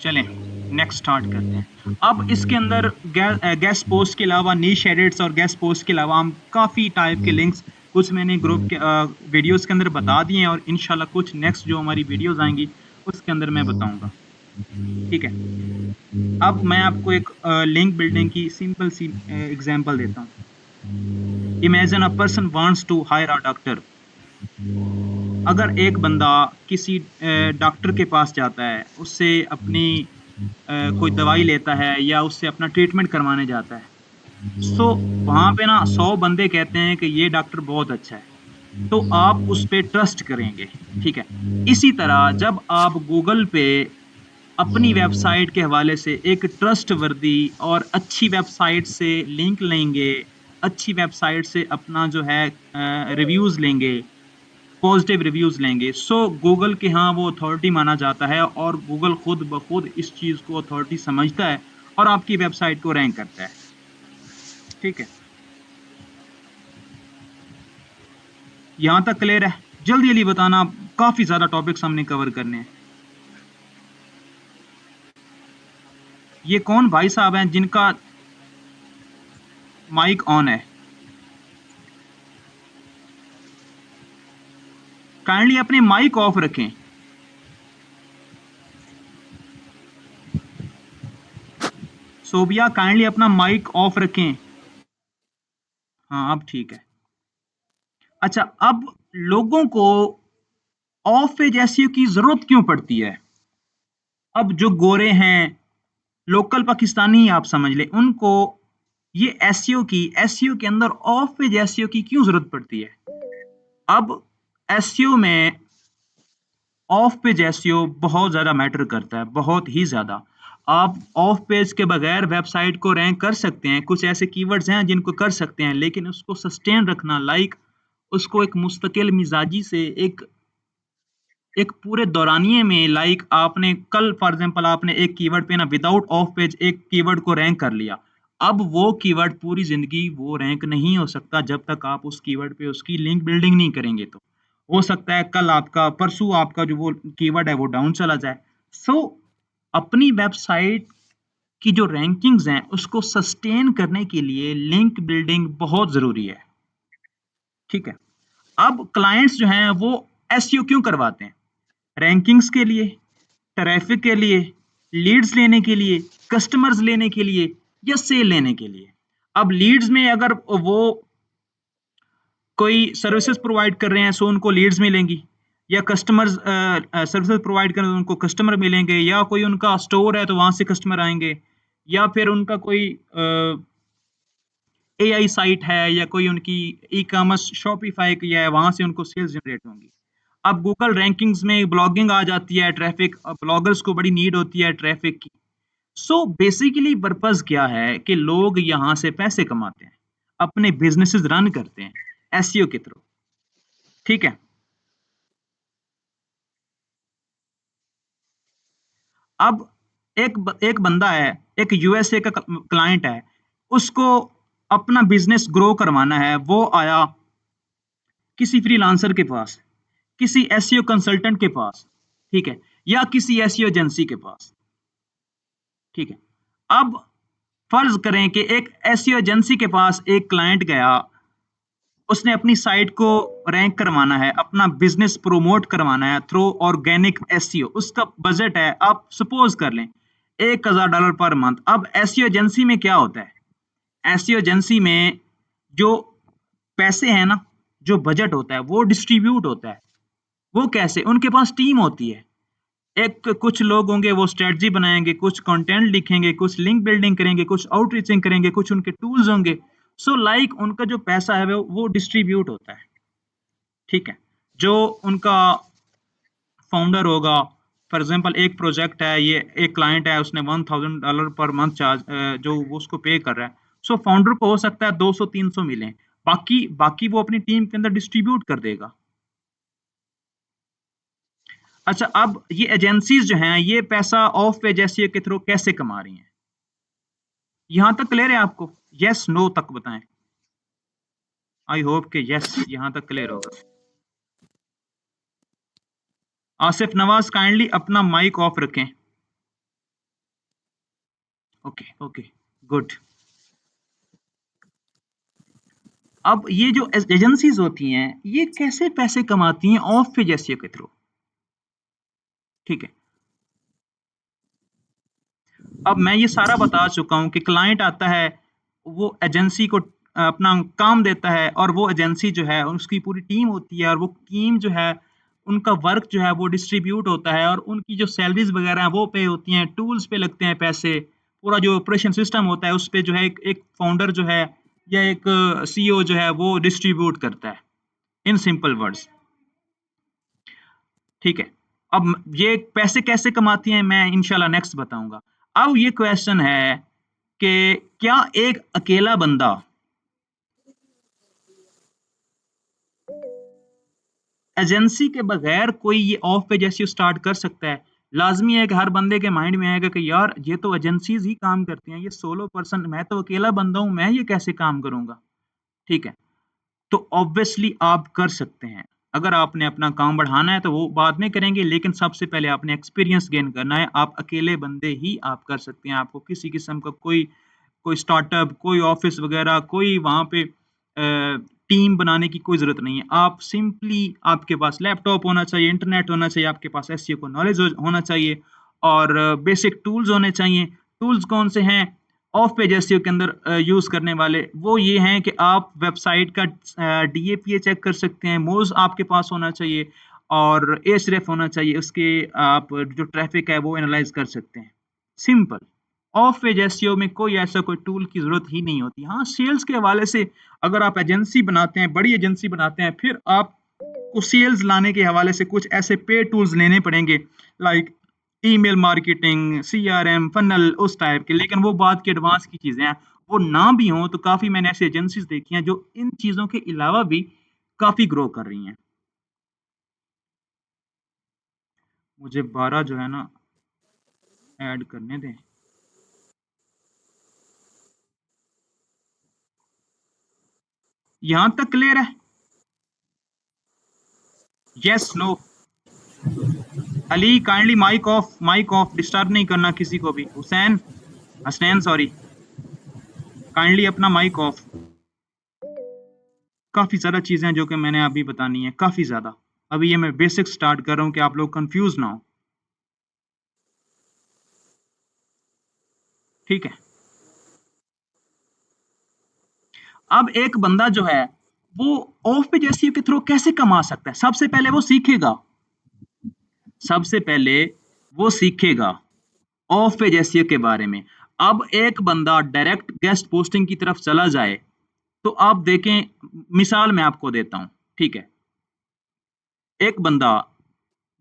चलें next start करते हैं। अब इसके अंदर गेस्ट पोस्ट के अलावा नीश एडिट्स और गेस्ट पोस्ट के अलावा हम काफ़ी टाइप के लिंक्स कुछ मैंने ग्रुप के वीडियोस के अंदर बता दिए हैं और इंशाल्लाह कुछ नेक्स्ट जो हमारी वीडियोस आएंगी उसके अंदर मैं बताऊंगा। ठीक है, अब मैं आपको एक लिंक बिल्डिंग की सिंपल सी एग्जांपल देता हूँ। Imagine a person wants to hire a doctor. अगर एक बंदा किसी डॉक्टर के पास जाता है, उससे अपनी कोई दवाई लेता है या उससे अपना ट्रीटमेंट करवाने जाता है, सो वहां पे ना 100 बंदे कहते हैं कि ये डॉक्टर बहुत अच्छा है, तो आप उस पे ट्रस्ट करेंगे। ठीक है, इसी तरह जब आप गूगल पे अपनी वेबसाइट के हवाले से एक ट्रस्ट वर्दी और अच्छी वेबसाइट से लिंक लेंगे, अच्छी वेबसाइट से अपना जो है रिव्यूज लेंगे, पॉजिटिव रिव्यूज लेंगे, सो गूगल के यहाँ वो अथॉरिटी माना जाता है और गूगल खुद ब खुद इस चीज को अथॉरिटी समझता है और आपकी वेबसाइट को रैंक करता है। ठीक है, यहाँ तक क्लियर है? जल्दी जल्दी बताना, काफी ज्यादा टॉपिक्स हमने कवर करने हैं। ये कौन भाई साहब हैं जिनका माइक ऑन है? काइंडली अपने माइक ऑफ रखें। सोबिया काइंडली अपना माइक ऑफ रखें। हाँ अब ठीक है। अच्छा, अब लोगों को ऑफ पेज एसईओ की जरूरत क्यों पड़ती है? अब जो गोरे हैं, लोकल पाकिस्तानी आप समझ ले, उनको ये एसईओ के अंदर ऑफ पेज एसईओ की क्यों जरूरत पड़ती है? अब एसईओ में ऑफ पेज एसईओ बहुत ज्यादा मैटर करता है, बहुत ही ज्यादा। आप ऑफ पेज के बगैर वेबसाइट को रैंक कर सकते हैं, कुछ ऐसे कीवर्ड्स हैं जिनको कर सकते हैं, लेकिन उसको सस्टेन रखना, उसको एक मुस्तकिल मिजाजी से एक एक पूरे दौरानिये में, आपने कल फॉर एग्जांपल आपने एक कीवर्ड पे ना विदाउट ऑफ पेज एक कीवर्ड को रैंक कर लिया, अब वो कीवर्ड पूरी जिंदगी वो रैंक नहीं हो सकता जब तक आप उस कीवर्ड पे उसकी लिंक बिल्डिंग नहीं करेंगे। तो हो सकता है कल आपका परसों आपका जो वो कीवर्ड है वो डाउन चला जाए। सो अपनी वेबसाइट की जो रैंकिंग्स हैं उसको सस्टेन करने के लिए लिंक बिल्डिंग बहुत जरूरी है। ठीक है, अब क्लाइंट्स जो हैं वो एसईओ क्यों करवाते हैं? रैंकिंग्स के लिए, ट्रैफिक के लिए, लीड्स लेने के लिए, कस्टमर्स लेने के लिए या सेल लेने के लिए। अब लीड्स में अगर वो कोई सर्विसेज प्रोवाइड कर रहे हैं सो उनको लीड्स मिलेंगी, या कस्टमर्स सर्विसेज प्रोवाइड कर रहे हैं तो उनको कस्टमर मिलेंगे, या कोई उनका स्टोर है तो वहां से कस्टमर आएंगे, या फिर उनका कोई एआई साइट है या कोई उनकी ई कॉमर्स शॉपिफाई की है, वहां से उनको सेल्स जनरेट होंगी। अब गूगल रैंकिंग्स में ब्लॉगिंग आ जाती है, ट्रैफिक, ब्लॉगर्स को बड़ी नीड होती है ट्रैफिक की। सो बेसिकली पर्पस क्या है कि लोग यहाँ से पैसे कमाते हैं, अपने बिजनेसेस रन करते हैं एसईओ के थ्रू। ठीक है, अब एक बंदा है, एक यूएसए का क्लाइंट है, उसको अपना बिजनेस ग्रो करवाना है, वो आया किसी फ्रीलांसर के पास, किसी एसईओ कंसल्टेंट के पास, ठीक है, या किसी एसईओ एजेंसी के पास। ठीक है, अब फर्ज करें कि एक एसईओ एजेंसी के पास एक क्लाइंट गया, उसने अपनी साइट को रैंक करवाना है, अपना बिजनेस प्रमोट करवाना है थ्रू ऑर्गेनिक एसईओ, उसका बजट है आप सपोज कर लें $1000 पर मंथ। अब एसईओ एजेंसी में क्या होता है? एसईओ एजेंसी में जो पैसे हैं ना, जो बजट होता है वो डिस्ट्रीब्यूट होता है। वो कैसे? उनके पास टीम होती है, एक कुछ लोग होंगे वो स्ट्रेटजी बनाएंगे, कुछ कंटेंट लिखेंगे, कुछ लिंक बिल्डिंग करेंगे, कुछ आउटरीचिंग करेंगे, कुछ उनके टूल्स होंगे। सो उनका जो पैसा है वो डिस्ट्रीब्यूट होता है। ठीक है, जो उनका फाउंडर होगा, फॉर एग्जांपल एक प्रोजेक्ट है, ये एक क्लाइंट है, उसने $1000 पर मंथ चार्ज जो वो उसको पे कर रहा है, सो फाउंडर को हो सकता है 200-300 मिले, बाकी बाकी वो अपनी टीम के अंदर डिस्ट्रीब्यूट कर देगा। अच्छा, अब ये एजेंसीज जो हैं ये पैसा ऑफ पेज एसईओ के थ्रू कैसे कमा रही हैं? यहां तक क्लियर है आपको? यस नो तक बताएं। आई होप कि यस यहां तक क्लियर होगा। आसिफ नवाज काइंडली अपना माइक ऑफ रखें। Okay okay, good. अब ये जो एजेंसीज होती हैं, ये कैसे पैसे कमाती हैं ऑफ पेज एसईओ के थ्रू? ठीक है, अब मैं ये सारा बता चुका हूँ कि क्लाइंट आता है, वो एजेंसी को अपना काम देता है और वो एजेंसी जो है उसकी पूरी टीम होती है और वो टीम जो है उनका वर्क जो है वो डिस्ट्रीब्यूट होता है और उनकी जो सैलरीज वगैरह हैं वो पे होती हैं, टूल्स पे लगते हैं पैसे, पूरा जो ऑपरेशन सिस्टम होता है उस पे जो है एक फाउंडर जो है या एक सीईओ जो है वो डिस्ट्रीब्यूट करता है, इन सिंपल वर्ड्स। ठीक है, अब ये पैसे कैसे कमाती हैं मैं इंशाल्लाह नेक्स्ट बताऊंगा। अब ये क्वेश्चन है कि क्या एक अकेला बंदा एजेंसी के बगैर कोई ये ऑफ पे जैसी स्टार्ट कर सकता है? लाजमी है कि हर बंदे के माइंड में आएगा कि यार ये तो एजेंसीज ही काम करती हैं, ये सोलो पर्सन, मैं तो अकेला बंदा हूं, मैं ये कैसे काम करूंगा? ठीक है, तो ऑब्वियसली आप कर सकते हैं। अगर आपने अपना काम बढ़ाना है तो वो बाद में करेंगे, लेकिन सबसे पहले आपने एक्सपीरियंस गेन करना है। आप अकेले बंदे ही आप कर सकते हैं, आपको किसी किस्म का कोई कोई स्टार्टअप, कोई ऑफिस वगैरह, कोई वहाँ पे टीम बनाने की कोई ज़रूरत नहीं है। आप सिंपली, आपके पास लैपटॉप होना चाहिए, इंटरनेट होना चाहिए, आपके पास एसईओ को नॉलेज होना चाहिए और बेसिक टूल्स होने चाहिए। टूल्स कौन से हैं? ऑफ पेज एसईओ के अंदर यूज़ करने वाले वो ये हैं कि आप वेबसाइट का डीएपीए चेक कर सकते हैं, मोज़ आपके पास होना चाहिए और एhref होना चाहिए। उसके आप जो ट्रैफिक है वो एनालाइज़ कर सकते हैं। सिंपल। ऑफ पेज एसईओ में कोई ऐसा कोई टूल की ज़रूरत ही नहीं होती। हाँ, सेल्स के हवाले से अगर आप एजेंसी बनाते हैं, बड़ी एजेंसी बनाते हैं, फिर आपको सेल्स लाने के हवाले से कुछ ऐसे पेड टूल्स लेने पड़ेंगे, like email marketing, CRM, funnel, उस टाइप के। लेकिन वो बात की एडवांस की चीज़ें हैं। वो ना भी हों तो काफ़ी मैंने ऐसी एजेंसीज़ देखी हैं जो इन चीज़ों के अलावा भी काफ़ी ग्रो कर रही हैं। मुझे 12 जो है ना ऐड करने दें। यहाँ तक क्लियर है? Yes, no? Ali kindly mic off, disturb नहीं करना किसी को भी। हुसैन, हसनैन सॉरी, काइंडली अपना माइक ऑफ। काफी ज्यादा चीजें हैं जो कि मैंने अभी बतानी है, काफी ज्यादा। अभी ये मैं बेसिक स्टार्ट कर रहा हूँ कि आप लोग कंफ्यूज ना हो। ठीक है, अब एक बंदा जो है वो ऑफ पे जैसी के थ्रू कैसे कमा सकता है? सबसे पहले वो सीखेगा, सबसे पहले वो सीखेगा ऑफ पे जैसी के बारे में। अब एक बंदा डायरेक्ट गेस्ट पोस्टिंग की तरफ चला जाए तो आप देखें, मिसाल मैं आपको देता हूं। ठीक है, एक बंदा,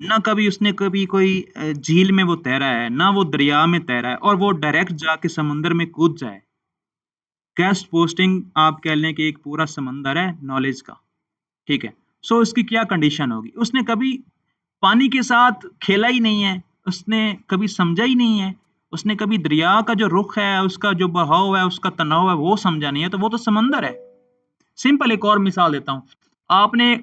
ना कभी उसने कभी कोई झील में वो तैरा है, ना वो दरिया में तैरा है और वो डायरेक्ट जाके समंदर में कूद जाए। गेस्ट पोस्टिंग आप कह लें कि एक पूरा समंदर है नॉलेज का। ठीक है, सो इसकी क्या कंडीशन होगी? उसने कभी पानी के साथ खेला ही नहीं है, उसने कभी समझा ही नहीं है, उसने कभी दरिया का जो रुख है, उसका जो बहाव है, उसका तनाव है वो समझा नहीं है, तो वो तो समंदर है। सिंपल एक और मिसाल देता हूँ। आपने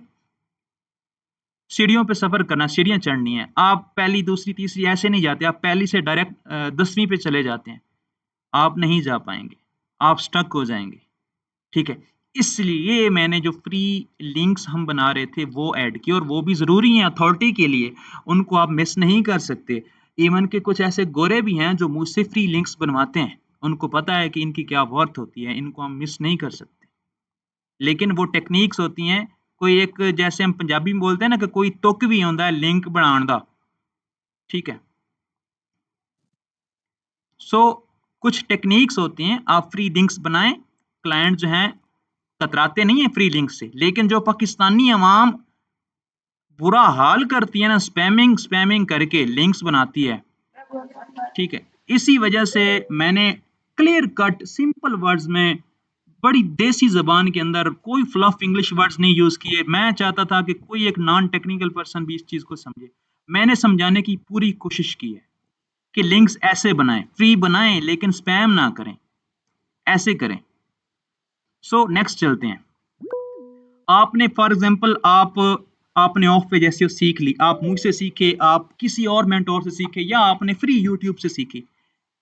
सीढ़ियों पे सफ़र करना, सीढ़ियाँ चढ़नी है। आप पहली, दूसरी, तीसरी ऐसे नहीं जाते, आप पहली से डायरेक्ट 10वीं पे चले जाते हैं। आप नहीं जा पाएँगे, आप स्टक हो जाएँगे, ठीक है? इसलिए मैंने जो फ्री लिंक्स हम बना रहे थे वो ऐड किए और वो भी ज़रूरी हैं अथॉरिटी के लिए, उनको आप मिस नहीं कर सकते। इवन के कुछ ऐसे गोरे भी हैं जो मुझसे फ्री लिंक्स बनवाते हैं, उनको पता है कि इनकी क्या वर्थ होती है, इनको हम मिस नहीं कर सकते। लेकिन वो टेक्निक्स होती हैं, कोई एक, जैसे हम पंजाबी में बोलते हैं ना कि कोई तुक भी होंदा है लिंक बनाण दा, ठीक है? सो कुछ टेक्निक्स होती हैं, आप फ्री लिंक्स बनाएँ, क्लाइंट जो हैं कतराते नहीं हैं फ्री लिंक से, लेकिन जो पाकिस्तानी अवाम बुरा हाल करती है ना, स्पैमिंग स्पैमिंग करके लिंक्स बनाती है, ठीक है? इसी वजह से मैंने क्लियर कट सिंपल वर्ड्स में, बड़ी देसी ज़बान के अंदर, कोई फ्लफ इंग्लिश वर्ड्स नहीं यूज़ किए। मैं चाहता था कि कोई एक नॉन टेक्निकल पर्सन भी इस चीज़ को समझे। मैंने समझाने की पूरी कोशिश की है कि लिंक्स ऐसे बनाएँ, फ्री बनाएँ लेकिन स्पैम ना करें, ऐसे करें। सो नेक्स्ट चलते हैं। आपने फॉर एग्ज़ाम्पल आपने ऑफ पेज एसईओ सीख ली, आप मुझसे सीखे, आप किसी और मेंटर से सीखे या आपने फ्री यूट्यूब से सीखी,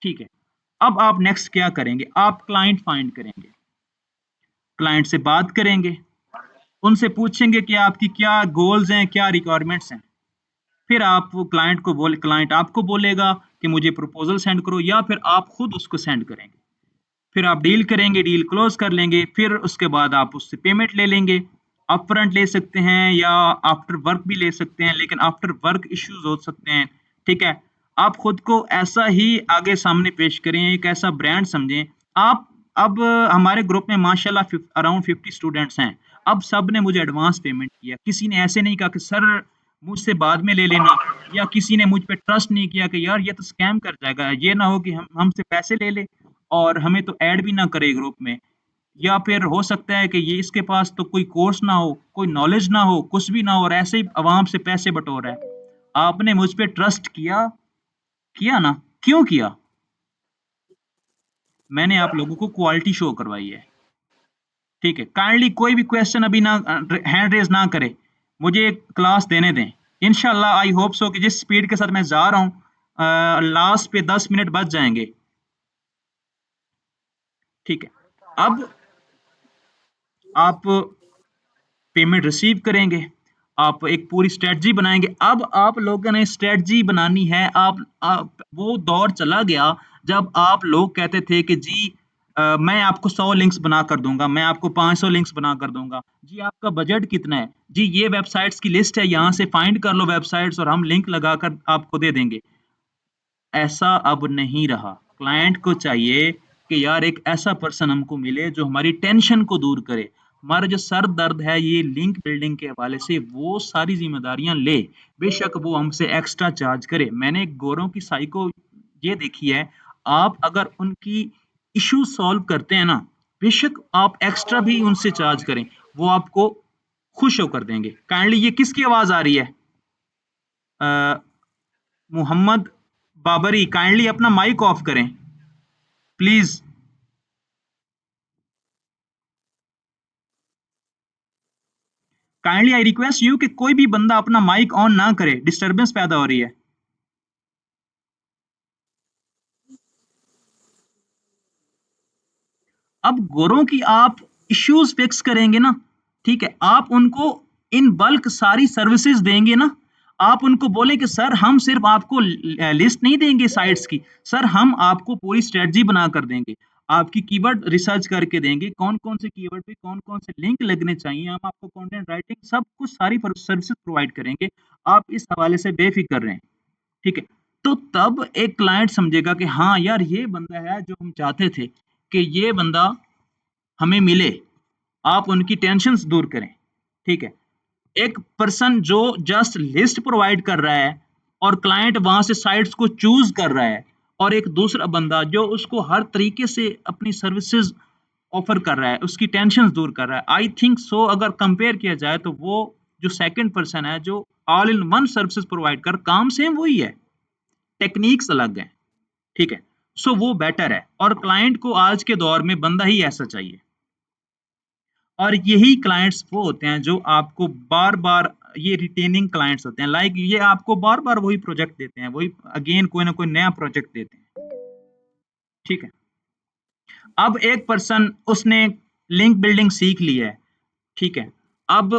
ठीक है? अब आप नेक्स्ट क्या करेंगे, आप क्लाइंट फाइंड करेंगे, क्लाइंट से बात करेंगे, उनसे पूछेंगे कि आपकी क्या गोल्स हैं, क्या रिक्वायरमेंट्स हैं। फिर आप क्लाइंट आपको बोलेगा कि मुझे प्रपोजल सेंड करो, या फिर आप खुद उसको सेंड करेंगे। फिर आप डील करेंगे, डील क्लोज कर लेंगे, फिर उसके बाद आप उससे पेमेंट ले लेंगे। अपफ्रंट ले सकते हैं या आफ्टर वर्क भी ले सकते हैं, लेकिन आफ्टर वर्क इश्यूज हो सकते हैं। ठीक है, आप खुद को ऐसा ही आगे सामने पेश करें, एक ऐसा ब्रांड समझें। आप अब हमारे ग्रुप में माशाल्लाह अराउंड 50 स्टूडेंट्स हैं। अब सब ने मुझे एडवांस पेमेंट किया, किसी ने ऐसे नहीं कहा कि सर मुझसे बाद में ले लेना, या किसी ने मुझ पे ट्रस्ट नहीं किया कि यार ये तो स्कैम कर जाएगा, ये ना हो कि हम हमसे पैसे ले ले और हमें तो ऐड भी ना करे ग्रुप में, या फिर हो सकता है कि ये इसके पास तो कोई कोर्स ना हो, कोई नॉलेज ना हो, कुछ भी ना हो और ऐसे ही अवाम से पैसे बटोर रहा है। आपने मुझ पे ट्रस्ट किया, किया ना? क्यों किया? मैंने आप लोगों को क्वालिटी शो करवाई है। ठीक है, काइंडली कोई भी क्वेश्चन अभी ना हैंड रेज ना करे, मुझे क्लास देने दें। इंशाल्लाह आई होप सो कि जिस स्पीड के साथ मैं जा रहा हूँ लास्ट पे 10 मिनट बच जाएंगे। ठीक है, अब आप पेमेंट रिसीव करेंगे, आप एक पूरी स्ट्रेटजी बनाएंगे। अब आप लोगों ने स्ट्रेटजी बनानी है। आप वो दौर चला गया जब आप लोग कहते थे कि जी मैं आपको 100 लिंक्स बना कर दूंगा, मैं आपको 500 लिंक्स बना कर दूंगा। जी आपका बजट कितना है? जी ये वेबसाइट्स की लिस्ट है, यहाँ से फाइंड कर लो वेबसाइट्स और हम लिंक लगाकर आपको दे देंगे। ऐसा अब नहीं रहा। क्लाइंट को चाहिए कि यार एक ऐसा पर्सन हमको मिले जो हमारी टेंशन को दूर करे। हमारा जो सर दर्द है ये लिंक बिल्डिंग के हवाले से, वो सारी ज़िम्मेदारियाँ ले। बेशक वो हमसे एक्स्ट्रा चार्ज करे। मैंने गोरों की साइको ये देखी है, आप अगर उनकी इश्यू सॉल्व करते हैं ना, बेशक आप एक्स्ट्रा भी उनसे चार्ज करें, वो आपको खुश होकर देंगे। काइंडली ये किसकी आवाज़ आ रही है? अ, मोहम्मद बाबरी, काइंडली अपना माइक ऑफ करें please. Kindly I request you कि कोई भी बंदा अपना माइक ऑन ना करे, डिस्टरबेंस पैदा हो रही है। अब गोरों की आप इश्यूज फिक्स करेंगे ना, ठीक है, आप उनको इन बल्क सारी सर्विसेज देंगे ना। आप उनको बोले कि सर हम सिर्फ आपको लिस्ट नहीं देंगे साइट्स की, सर हम आपको पूरी स्ट्रेटजी बना कर देंगे, आपकी कीवर्ड रिसर्च करके देंगे, कौन कौन से कीवर्ड पे कौन कौन से लिंक लगने चाहिए, हम आपको कंटेंट राइटिंग सब कुछ सारी सर्विसेज प्रोवाइड करेंगे। आप इस हवाले से बेफिक्र रहें। ठीक है, तो तब एक क्लाइंट समझेगा कि हाँ यार ये बंदा है जो हम चाहते थे कि ये बंदा हमें मिले, आप उनकी टेंशन्स दूर करें। ठीक है, एक पर्सन जो जस्ट लिस्ट प्रोवाइड कर रहा है और क्लाइंट वहां से साइट्स को चूज कर रहा है, और एक दूसरा बंदा जो उसको हर तरीके से अपनी सर्विसेज ऑफर कर रहा है, उसकी टेंशन दूर कर रहा है। आई थिंक सो अगर कंपेयर किया जाए तो वो जो सेकंड पर्सन है जो all in one services provide कर, काम सेम वही है, टेक्निक्स अलग हैं। ठीक है, सो वो बेटर है, और क्लाइंट को आज के दौर में बंदा ही ऐसा चाहिए। और यही क्लाइंट्स वो होते हैं जो आपको बार-बार, ये रिटेनिंग क्लाइंट्स होते हैं, लाइक ये आपको बार-बार वही प्रोजेक्ट देते हैं, वही अगेन कोई ना कोई नया प्रोजेक्ट देते हैं। ठीक है, अब एक पर्सन उसने लिंक बिल्डिंग सीख ली है। ठीक है, अब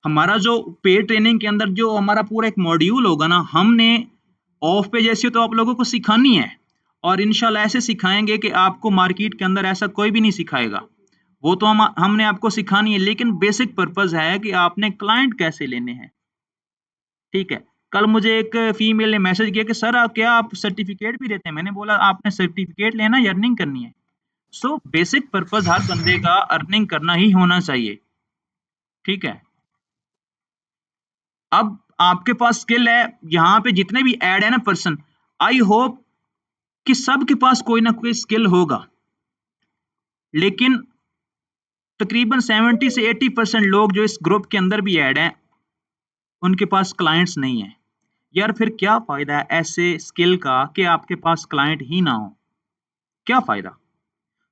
हमारा जो पेड ट्रेनिंग के अंदर जो हमारा पूरा एक मॉड्यूल होगा ना, हमने ऑफ पे जैसे तो आप लोगों को सिखानी है, और इंशाल्लाह ऐसे सिखाएंगे कि आपको मार्केट के अंदर ऐसा कोई भी नहीं सिखाएगा। वो तो हमने आपको सिखानी है, लेकिन बेसिक पर्पस है कि आपने क्लाइंट कैसे लेने हैं। ठीक है, कल मुझे एक फीमेल ने मैसेज किया कि सर क्या आप सर्टिफिकेट भी देते हैं? मैंने बोला आपने सर्टिफिकेट लेना है, अर्निंग करनी है। सो बेसिक पर्पस हर बंदे का अर्निंग करना ही होना चाहिए। ठीक है, अब आपके पास स्किल है, यहाँ पे जितने भी ऐड है ना पर्सन, आई होप कि सबके पास कोई ना कोई स्किल होगा, लेकिन तकरीबन 70 से 80% लोग जो इस ग्रुप के अंदर भी ऐड हैं, उनके पास क्लाइंट्स नहीं है। यार फिर क्या फायदा है ऐसे स्किल का कि आपके पास क्लाइंट ही ना हो, क्या फायदा?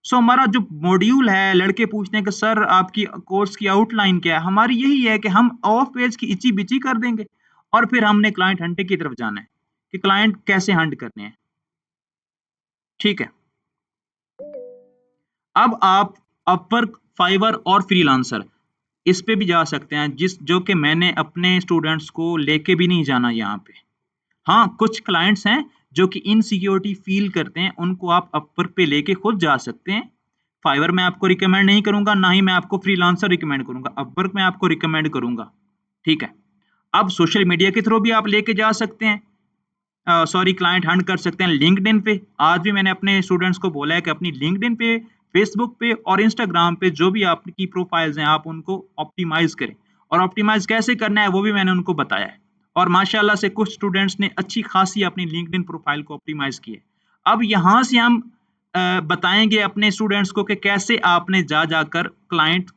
सो हमारा जो मॉड्यूल है, लड़के पूछते हैं कि सर आपकी कोर्स की आउटलाइन क्या है, हमारी यही है कि हम ऑफ पेज की इची बिची कर देंगे, और फिर हमने क्लाइंट हंटिंग की तरफ जाना है कि क्लाइंट कैसे हंट करने हैं। ठीक है, अब आप अपवर्क, फाइवर और फ्रीलांसर इस पे भी जा सकते हैं, जो कि मैंने अपने स्टूडेंट्स को लेके भी नहीं जाना यहाँ पे। हाँ, कुछ क्लाइंट्स हैं जो कि इनसिक्योरिटी फ़ील करते हैं, उनको आप अपवर्क पे लेके खुद जा सकते हैं। फाइवर मैं आपको रिकमेंड नहीं करूँगा, ना ही मैं आपको फ्रीलांसर रिकमेंड करूँगा, अपवर्क मैं आपको रिकमेंड करूँगा, ठीक है? अब सोशल मीडिया के थ्रू भी आप लेके जा सकते हैं, सॉरी क्लाइंट हंट कर सकते हैं लिंक्डइन पे। आज भी मैंने अपने स्टूडेंट्स को बोला है कि अपनी लिंक्डइन पे, फेसबुक पे और इंस्टाग्राम पे जो भी आपकी प्रोफाइल्स हैं, आप उनको ऑप्टिमाइज़ करें और ऑप्टिमाइज़ कैसे करना है, वो भी मैंने उनको बताया है और माशाल्लाह से कुछ स्टूडेंट्स ने अच्छी खासी अपनी लिंक्डइन प्रोफाइल को ऑप्टिमाइज़ की है। अब यहाँ से हम बताएँगे अपने स्टूडेंट्स को कि कैसे आपने जाकर क्लाइंट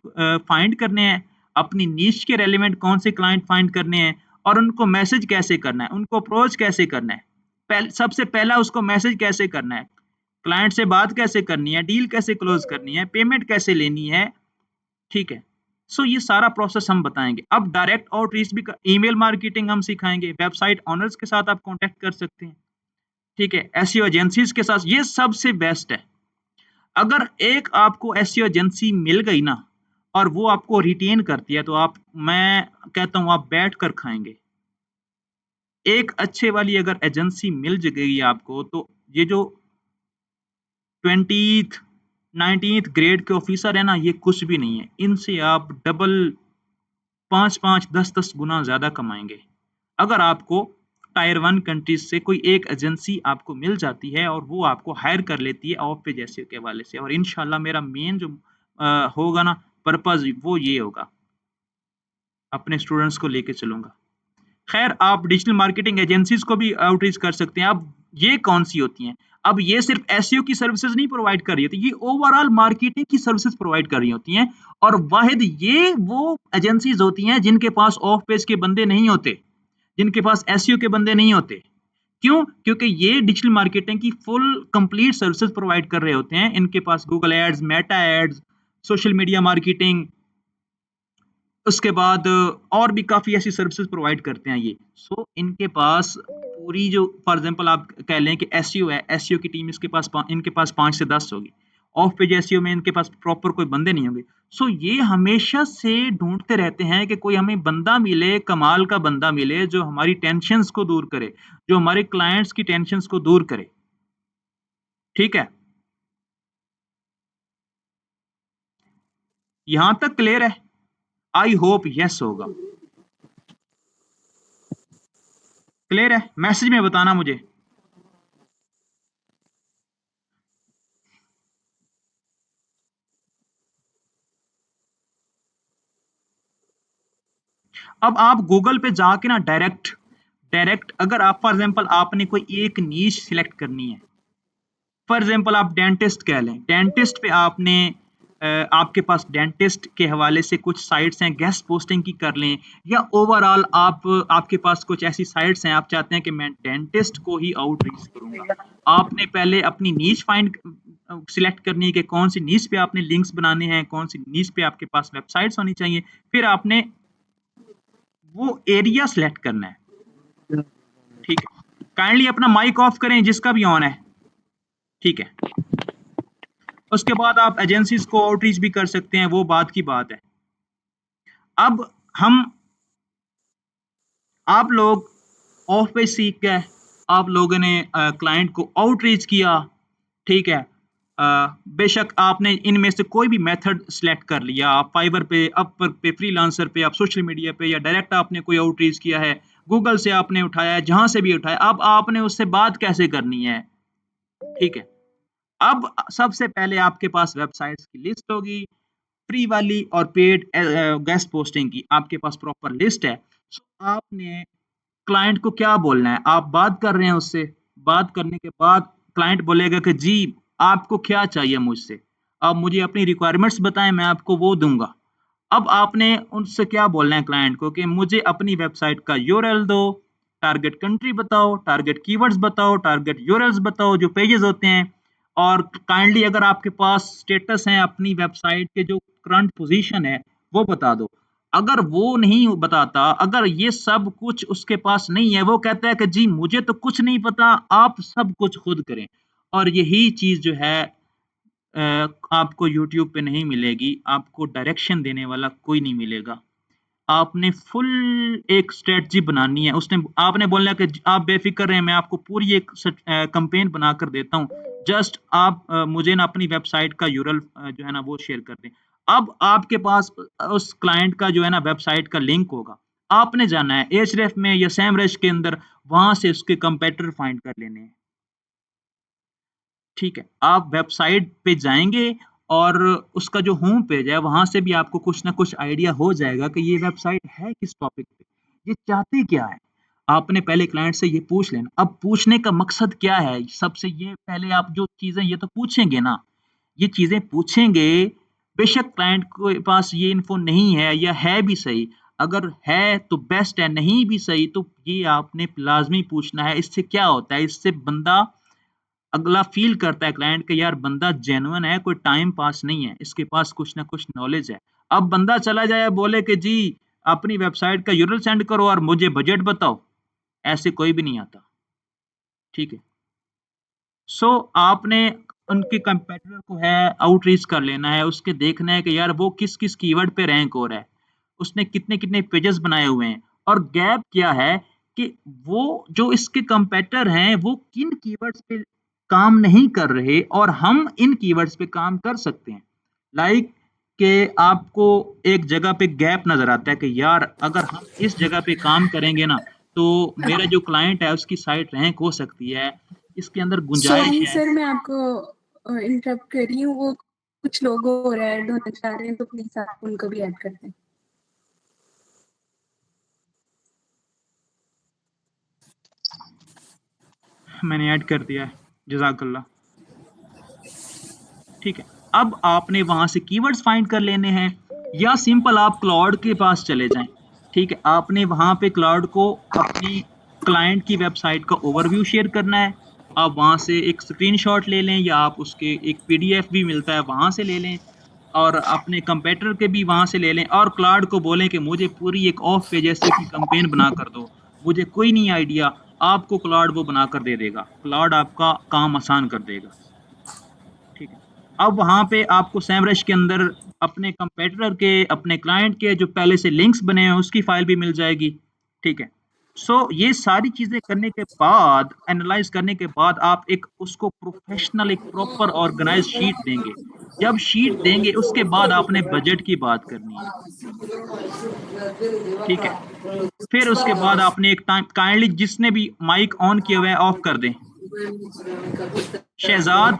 फाइंड करने हैं, अपनी नीश के रेलेवेंट कौन से क्लाइंट फाइंड करने हैं और उनको मैसेज कैसे करना है, उनको अप्रोच कैसे करना है। सबसे पहला उसको मैसेज कैसे करना है, क्लाइंट से बात कैसे करनी है, डील कैसे क्लोज़ करनी है, पेमेंट कैसे लेनी है, ठीक है? सो ये सारा प्रोसेस हम बताएँगे। अब डायरेक्ट आउटरीच भी ईमेल मार्केटिंग हम सिखाएँगे, वेबसाइट ओनर्स के साथ आप कॉन्टैक्ट कर सकते हैं, ठीक है? एसईओ एजेंसीज़ के साथ ये सबसे बेस्ट है। अगर एक आपको एसईओ एजेंसी मिल गई ना और वो आपको रिटेन करती है तो मैं कहता हूँ आप बैठ कर खाएँगे। एक अच्छे वाली अगर एजेंसी मिल ज गई आपको तो ये जो 20th 19th ग्रेड के ऑफिसर है ना, ये कुछ भी नहीं है। इनसे आप डबल 5-5 10-10 गुना ज़्यादा कमाएँगे। अगर आपको टायर 1 कंट्रीज़ से कोई एक एजेंसी आपको मिल जाती है और वो आपको हायर कर लेती है ऑफ पे जैसे के हवाले से और इंशाल्लाह मेरा मेन जो होगा ना पर्पज़ वो ये होगा, अपने स्टूडेंट्स को लेके चलूँगा। खैर आप डिजिटल मार्केटिंग एजेंसीज़ को भी आउटरीच कर सकते हैं। अब ये कौन-सी होती हैं? अब ये सिर्फ़ एसईओ की सर्विसेज़ नहीं प्रोवाइड कर रही होती, ये ओवरऑल मार्केटिंग की सर्विसेज़ प्रोवाइड कर रही होती हैं और वाहिद ये वो एजेंसीज़ होती हैं जिनके पास ऑफ पेज के बंदे नहीं होते, जिनके पास एसईओ के बंदे नहीं होते। क्यों? क्योंकि ये डिजिटल मार्केटिंग की फुल कंप्लीट सर्विसेज़ प्रोवाइड कर रहे होते हैं। इनके पास Google ads, Meta ads, social media marketing उसके बाद और भी काफ़ी ऐसी सर्विसेज़ प्रोवाइड करते हैं ये। सो इनके पास पूरी जो फॉर एग्ज़ाम्पल आप कह लें कि एसईओ है, एसईओ की टीम इनके पास 5 से 10 होगी। ऑफ पेज एसईओ में इनके पास प्रॉपर कोई बंदे नहीं होंगे। सो ये हमेशा से ढूँढते रहते हैं कि कोई हमें बंदा मिले, कमाल का बंदा मिले जो हमारी टेंशन्स को दूर करे, जो हमारे क्लाइंट्स की टेंशन्स को दूर करे। ठीक है? यहाँ तक क्लियर है? आई होप येस होगा। क्लियर है? मैसेज में बताना मुझे। अब आप गूगल पे जाके ना डायरेक्ट अगर आप फॉर एग्जांपल आपने कोई एक नीश सिलेक्ट करनी है, फॉर एग्जांपल आप डेंटिस्ट कह लें, डेंटिस्ट पे आपने आपके पास डेंटिस्ट के हवाले से कुछ साइट्स हैं, गेस्ट पोस्टिंग की कर लें या ओवरऑल आपके पास कुछ ऐसी साइट्स हैं, आप चाहते हैं कि मैं डेंटिस्ट को ही आउटरीच करूँगा। आपने पहले अपनी नीश फाइंड सिलेक्ट करनी है कि कौन सी नीश पे आपने लिंक्स बनाने हैं, कौन सी नीश पे आपके पास वेबसाइट्स होनी चाहिए, फिर आपने वो एरिया सिलेक्ट करना है, ठीक है? काइंडली अपना माइक ऑफ करें जिसका भी ऑन है, ठीक है? उसके बाद आप एजेंसीज़ को आउटरीच भी कर सकते हैं, वो बात की बात है। अब हम आप लोग ऑफ पेज सीख गए, आप लोगों ने क्लाइंट को आउटरीच किया, ठीक है? बेशक आपने इनमें से कोई भी मेथड सिलेक्ट कर लिया, आप फाइवर पे, अपवर्क पे, फ्रीलांसर पे, आप सोशल मीडिया पे या डायरेक्ट आपने कोई आउटरीच किया है, गूगल से आपने उठाया, जहाँ से भी उठाया, अब आपने उससे बात कैसे करनी है, ठीक है? अब सबसे पहले आपके पास वेबसाइट्स की लिस्ट होगी, फ्री वाली और पेड गेस्ट पोस्टिंग की आपके पास प्रॉपर लिस्ट है। सो आपने क्लाइंट को क्या बोलना है? आप बात कर रहे हैं उससे, बात करने के बाद क्लाइंट बोलेगा कि जी, आपको क्या चाहिए मुझसे? आप मुझे अपनी रिक्वायरमेंट्स बताएँ, मैं आपको वो दूँगा। अब आपने उनसे क्या बोलना है क्लाइंट को कि मुझे अपनी वेबसाइट का यूआरएल दो, टारगेट कंट्री बताओ, टारगेट कीवर्ड्स बताओ, टारगेट यूआरएल्स बताओ, जो पेजेज़ होते हैं और काइंडली अगर आपके पास स्टेटस है अपनी वेबसाइट के जो करंट पोज़ीशन है, वो बता दो। अगर वो नहीं बताता, अगर ये सब कुछ उसके पास नहीं है, वो कहता है कि जी मुझे तो कुछ नहीं पता, आप सब कुछ खुद करें और यही चीज़ जो है आपको यूट्यूब पे नहीं मिलेगी, आपको डायरेक्शन देने वाला कोई नहीं मिलेगा। आपने फुल एक स्ट्रैटेजी बनानी है। उसने आपने बोलना है कि आप बेफ़िक्र रहें, मैं आपको पूरी एक कैंपेन बनाकर देता हूँ। जस्ट आप मुझे ना अपनी वेबसाइट का यूआरएल जो है ना वो शेयर कर दें। अब आपके पास उस क्लाइंट का जो है ना वेबसाइट का लिंक होगा। आपने जाना है एhref में या सेमरश के अंदर, वहाँ से उसके कंपैटिटर फाइंड कर लेने हैं। ठीक है, आप वेबसाइट पे जाएँगे और उसका जो होम पेज है, वहाँ से भी आपको कुछ न कुछ आइडिया हो जाएगा कि ये वेबसाइट है किस टॉपिक पे, ये चाहते क्या हैं? आपने पहले क्लाइंट से ये पूछ लेना। अब पूछने का मकसद क्या है? सबसे ये पहले आप जो चीज़ें ये तो पूछेंगे ना, ये चीज़ें पूछेंगे, बेशक क्लाइंट के पास ये इन्फो नहीं है या है भी सही, अगर है तो बेस्ट है, नहीं भी सही तो ये आपने लाज़मी पूछना है। इससे क्या होता है? इससे बंदा अगला फ़ील करता है क्लाइंट कि यार बंदा जेन्युइन है, कोई टाइम पास नहीं है, इसके पास कुछ न कुछ नॉलेज है। अब बंदा चला जाए बोले कि जी अपनी वेबसाइट का यूआरएल सेंड करो और मुझे बजट बताओ, ऐसे कोई भी नहीं आता, ठीक है? सो आपने उनके कंपैटिटर को है आउटरीच कर लेना है, उसके देखना है कि यार वो किस-किस कीवर्ड पे रैंक हो रहा है। उसने कितने-कितने पेजेज़ बनाए हुए हैं और गैप क्या है कि वो जो इसके कंपैटिटर हैं, वो किन कीवर्ड्स पे काम नहीं कर रहे और हम इन कीवर्ड्स पे काम कर सकते हैं। लाइक कि आपको एक जगह पे गैप नज़र आता है कि यार अगर हम इस जगह पे काम करेंगे ना, तो मेरा जो क्लाइंट है उसकी साइट रैंक हो सकती है, इसके अंदर गुंजाइश सॉरी है। सर, मैं आपको इंटरप्ट कर रही हूँ। वो कुछ लोग और ऐड होना चाह रहे हैं, तो प्लीज आप उनको भी ऐड कर दें। मैंने ऐड कर दिया है, जज़ाकल्लाह। ठीक है, अब आपने वहाँ से कीवर्ड्स फाइंड कर लेने हैं या सिंपल आप क्लाउड के पास चले जाएँ, ठीक है? आपने वहाँ पे क्लाउड को अपनी क्लाइंट की वेबसाइट का ओवरव्यू शेयर करना है। आप वहाँ से एक स्क्रीनशॉट ले लें या आप उसके एक पीडीएफ भी मिलता है, वहाँ से ले लें और अपने कंपैटिटर के भी वहाँ से ले लें और क्लाउड को बोलें कि मुझे पूरी एक ऑफ पेजेज़ की कैंपेन बना कर दो। मुझे कोई नहीं आइडिया, आपको क्लाउड वो बनाकर दे देगा। क्लाउड आपका काम आसान कर देगा। ठीक है। अब वहाँ पे आपको सेमरश के अंदर अपने कंपैटिटर के, अपने क्लाइंट के जो पहले से लिंक्स बने हैं उसकी फाइल भी मिल जाएगी। ठीक है। सो ये सारी चीज़ें करने के बाद, एनालाइज़ करने के बाद आप एक उसको प्रोफेशनल एक प्रॉपर ऑर्गेनाइज़्ड शीट देंगे। जब शीट देंगे उसके बाद आपने बजट की बात करनी है। ठीक है। फिर उसके बाद आपने एक टाइम काइंडली जिसने भी माइक ऑन किया हुआ है ऑफ कर दें। Shahzad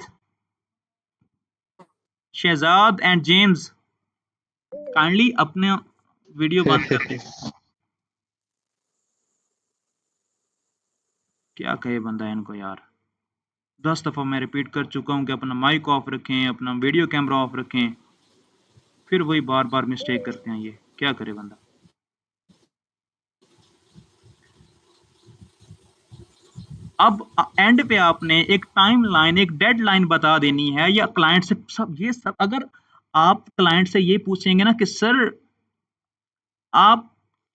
Shahzad and James kindly अपने वीडियो बंद कर दें। क्या कहे बंदा इनको यार, 10 दफ़ा मैं रिपीट कर चुका हूँ कि अपना माइक ऑफ रखें, अपना वीडियो कैमरा ऑफ रखें, फिर वही बार-बार मिस्टेक करते हैं ये, क्या करे बंदा। अब एंड पे आपने एक टाइमलाइन, एक डेडलाइन बता देनी है या क्लाइंट से सब अगर आप क्लाइंट से ये पूछेंगे ना कि सर आप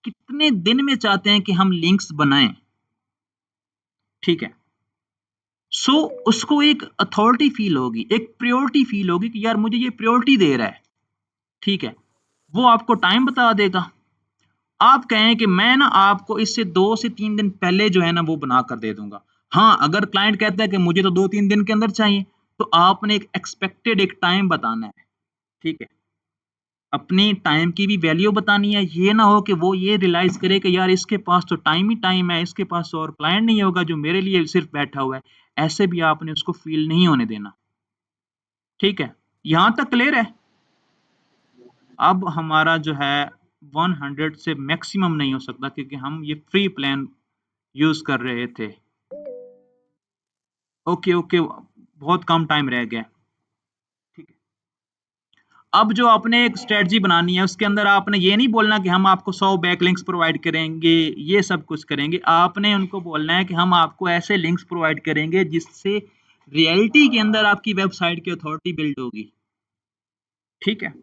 कितने दिन में चाहते हैं कि हम लिंक्स बनाएँ? ठीक है। सो उसको एक अथॉरिटी फ़ील होगी, एक प्रायोरिटी फ़ील होगी कि यार मुझे ये प्रायोरिटी दे रहा है, ठीक है। वो आपको टाइम बता देगा। आप कहें कि मैं ना आपको इससे 2 से 3 दिन पहले जो है ना वो बना कर दे दूँगा। हाँ, अगर क्लाइंट कहता है कि मुझे तो 2-3 दिन के अंदर चाहिए, तो आपने एक एक्सपेक्टेड एक टाइम बताना है, ठीक है। अपनी टाइम की भी वैल्यू बतानी है, ये ना हो कि वो ये रियलाइज़ करे कि यार इसके पास तो टाइम ही टाइम है, इसके पास तो और क्लाइंट नहीं होगा जो मेरे लिए सिर्फ़ बैठा हुआ है। ऐसे भी आपने उसको फ़ील नहीं होने देना, ठीक है। यहाँ तक क्लियर है? अब हमारा जो है 100 से मैक्सिमम नहीं हो सकता क्योंकि हम ये फ्री प्लान यूज़ कर रहे थे। ओके, ओके, बहुत कम टाइम रह गया है। ठीक है। अब जो आपने एक स्ट्रैटेजी बनानी है उसके अंदर आपने ये नहीं बोलना कि हम आपको 100 बैकलिंक्स प्रोवाइड करेंगे, ये सब कुछ करेंगे। आपने उनको बोलना है कि हम आपको ऐसे लिंक्स प्रोवाइड करेंगे जिससे रियलिटी के अंदर आपकी वेबसाइट की अथॉरिटी बिल्ड होगी। ठीक है?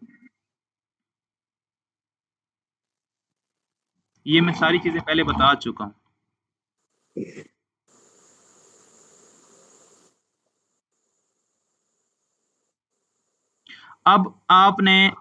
ये मैं सारी चीज़ें पहले बता चुका हूँ। अब आपने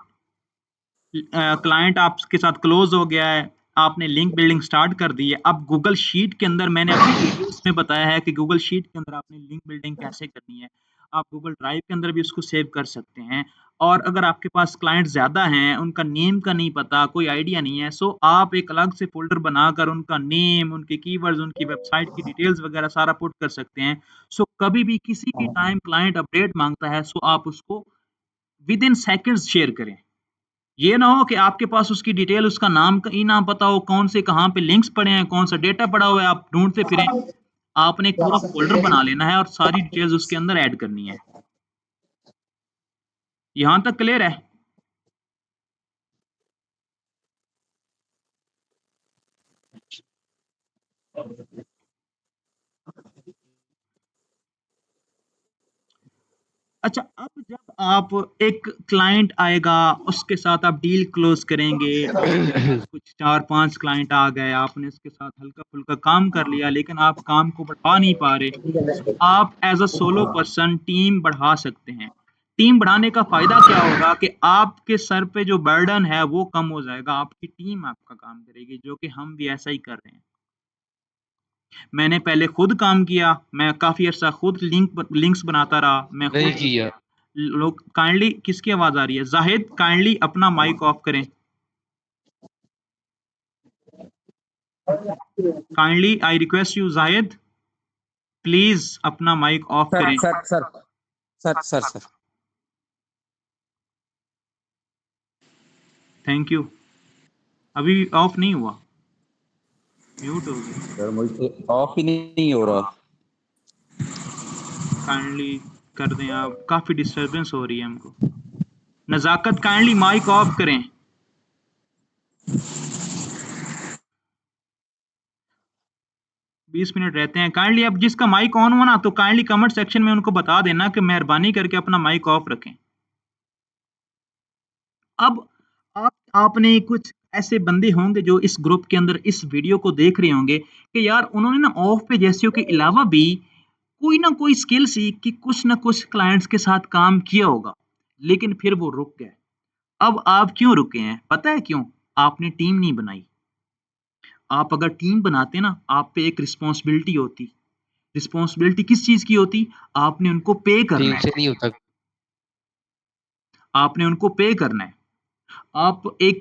क्लाइंट आपके साथ क्लोज हो गया है, आपने लिंक बिल्डिंग स्टार्ट कर दी है। अब गूगल शीट के अंदर मैंने अपनी वीडियोस में बताया है कि गूगल शीट के अंदर आपने लिंक बिल्डिंग कैसे करनी है। आप गूगल ड्राइव के अंदर भी उसको सेव कर सकते हैं। और अगर आपके पास क्लाइंट ज़्यादा हैं, उनका नेम का नहीं पता, कोई आइडिया नहीं है, सो आप एक अलग से फ़ोल्डर बनाकर उनका नेम, उनके कीवर्ड्स, उनकी वेबसाइट की डिटेल्स वगैरह सारा पुट कर सकते हैं। सो कभी भी किसी भी टाइम क्लाइंट अपडेट माँगता है, सो आप उसको विद इन सेकंड्स शेयर करें। ये ना हो कि आपके पास उसकी डिटेल, उसका नाम का ही ना पता हो, कौन से कहाँ पे लिंक्स पड़े हैं, कौन सा डेटा पड़ा हुआ है, आप ढूंढते फिरें। आपने एक पूरा फोल्डर बना लेना है और सारी डिटेल्स उसके अंदर ऐड करनी है। यहां तक क्लियर है? अच्छा, अब जब आप एक क्लाइंट आएगा, उसके साथ आप डील क्लोज करेंगे, आपके पास कुछ 4-5 क्लाइंट आ गए, आपने उसके साथ हल्का-फुल्का काम कर लिया, लेकिन आप काम को बढ़ा नहीं पा रहे, सो आप as a solo person team बढ़ा सकते हैं। टीम बढ़ाने का फ़ायदा क्या होगा कि आपके सर पे जो बर्डन है, वो कम हो जाएगा, आपकी टीम आपका काम करेगी, जो कि हम भी ऐसा ही कर रहे हैं। मैंने पहले खुद काम किया, मैं काफ़ी अर्सा खुद लिंक्स बनाता रहा, मैं नहीं खुद किया। लोग काइंडली किसकी आवाज आ रही है? जाहिद काइंडली अपना माइक ऑफ करें। Kindly I request you Zahid, please अपना माइक ऑफ सर करें। Sir sir sir sir sir thank you. अभी ऑफ नहीं हुआ, म्यूट हो गया। सर मुझे ऑफ ही नहीं हो रहा। काइंडली कर दें आप, काफी डिस्टरबेंस हो रही है हमको। नजाकत काइंडली माइक ऑफ करें। बीस मिनट रहते हैं। काइंडली अब जिसका माइक ऑन हुआ ना, तो काइंडली कमेंट सेक्शन में उनको बता देना कि मेहरबानी करके अपना माइक ऑफ रखें। अब आपने कुछ ऐसे बंदे होंगे जो इस ग्रुप के अंदर इस वीडियो को देख रहे होंगे कि यार उन्होंने ना ऑफ पे एसईओ के अलावा भी कोई ना कोई स्किल सीख के कुछ ना कुछ क्लाइंट्स के साथ काम किया होगा, लेकिन फिर वो रुक गए। अब आप क्यों रुके हैं? पता है क्यों? आपने टीम नहीं बनाई। आप अगर टीम बनाते ना, आप पे एक रिस्पॉन्सिबिलिटी होती। रिस्पॉन्सिबिलिटी किस चीज की होती? आपने उनको पे करना टीम है। से नहीं होता। आपने उनको पे करना है। आप एक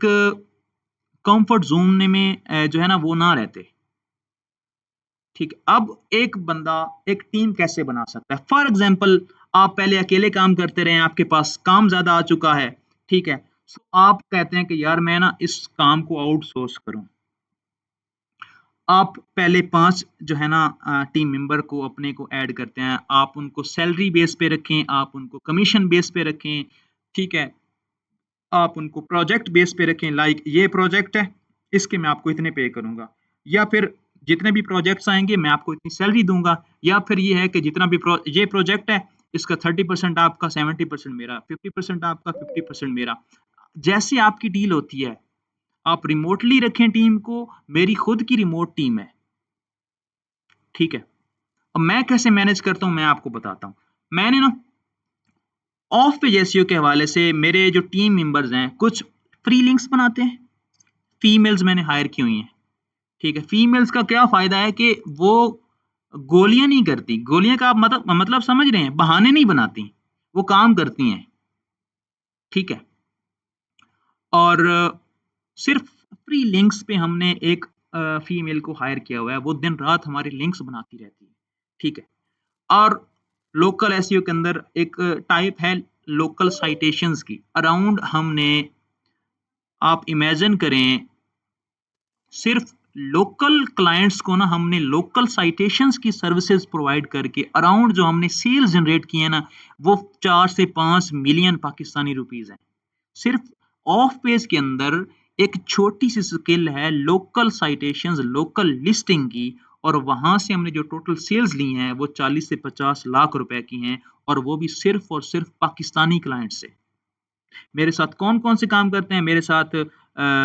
कंफर्ट जोन में जो है ना वो ना रहते। ठीक है, अब एक बंदा एक टीम कैसे बना सकता है? फॉर एग्जाम्पल, आप पहले अकेले काम करते रहे, आपके पास काम ज्यादा आ चुका है, ठीक है, सो आप कहते हैं कि यार मैं ना इस काम को आउटसोर्स करूं। आप पहले 5 जो है ना टीम मेंबर को अपने को ऐड करते हैं, आप उनको सैलरी बेस पे रखें, आप उनको कमीशन बेस पे रखें, ठीक है, आप उनको प्रोजेक्ट बेस पे रखें, लाइक ये प्रोजेक्ट है, इसके मैं आपको इतने पे करूंगा, या फिर जितने भी प्रोजेक्ट्स आएंगे मैं आपको इतनी सैलरी दूंगा, या फिर ये है कि जितना भी ये प्रोजेक्ट है, इसका 30% आपका, 70% मेरा, 50% आपका, 50% मेरा। जैसे आपकी डील होती है, आप रिमोटली रखें टीम को, मेरी खुद की रिमोट टीम है, ठीक है। अब मैं कैसे मैनेज करता हूं, मैं आपको बताता हूं। मैंने ना ऑफ पेज एसईओ के हवाले से मेरे जो टीम मेंबर्स हैं, कुछ फ्री लिंक्स बनाते हैं, फीमेल्स मैंने हायर की हुई हैं, ठीक है। फीमेल्स का क्या फायदा है कि वो गोलियां नहीं करती। गोलियां का आप मतलब समझ रहे हैं? बहाने नहीं बनाती, वो काम करती हैं, ठीक है। और सिर्फ फ्री लिंक्स पे हमने एक फीमेल को हायर किया हुआ है, वो दिन रात हमारे लिंक्स बनाती रहती है, ठीक है। और लोकल एसईओ के अंदर एक टाइप है लोकल साइटेशंस की। अराउंड हमने, आप इमेजिन करें, सिर्फ लोकल क्लाइंट्स को ना हमने लोकल साइटेशंस की सर्विसेज प्रोवाइड करके अराउंड जो हमने सेल्स जनरेट किए ना, वो 4 से 5 मिलियन पाकिस्तानी रुपीस हैं। सिर्फ ऑफ पेज के अंदर एक छोटी सी स्किल है लोकल साइटेशंस, लोकल लिस्टिंग की, और वहां से हमने जो टोटल सेल्स ली हैं वो 40 से 50 लाख रुपए की हैं, और वो भी सिर्फ और सिर्फ पाकिस्तानी क्लाइंट से। मेरे साथ कौन-कौन से काम करते हैं? मेरे साथ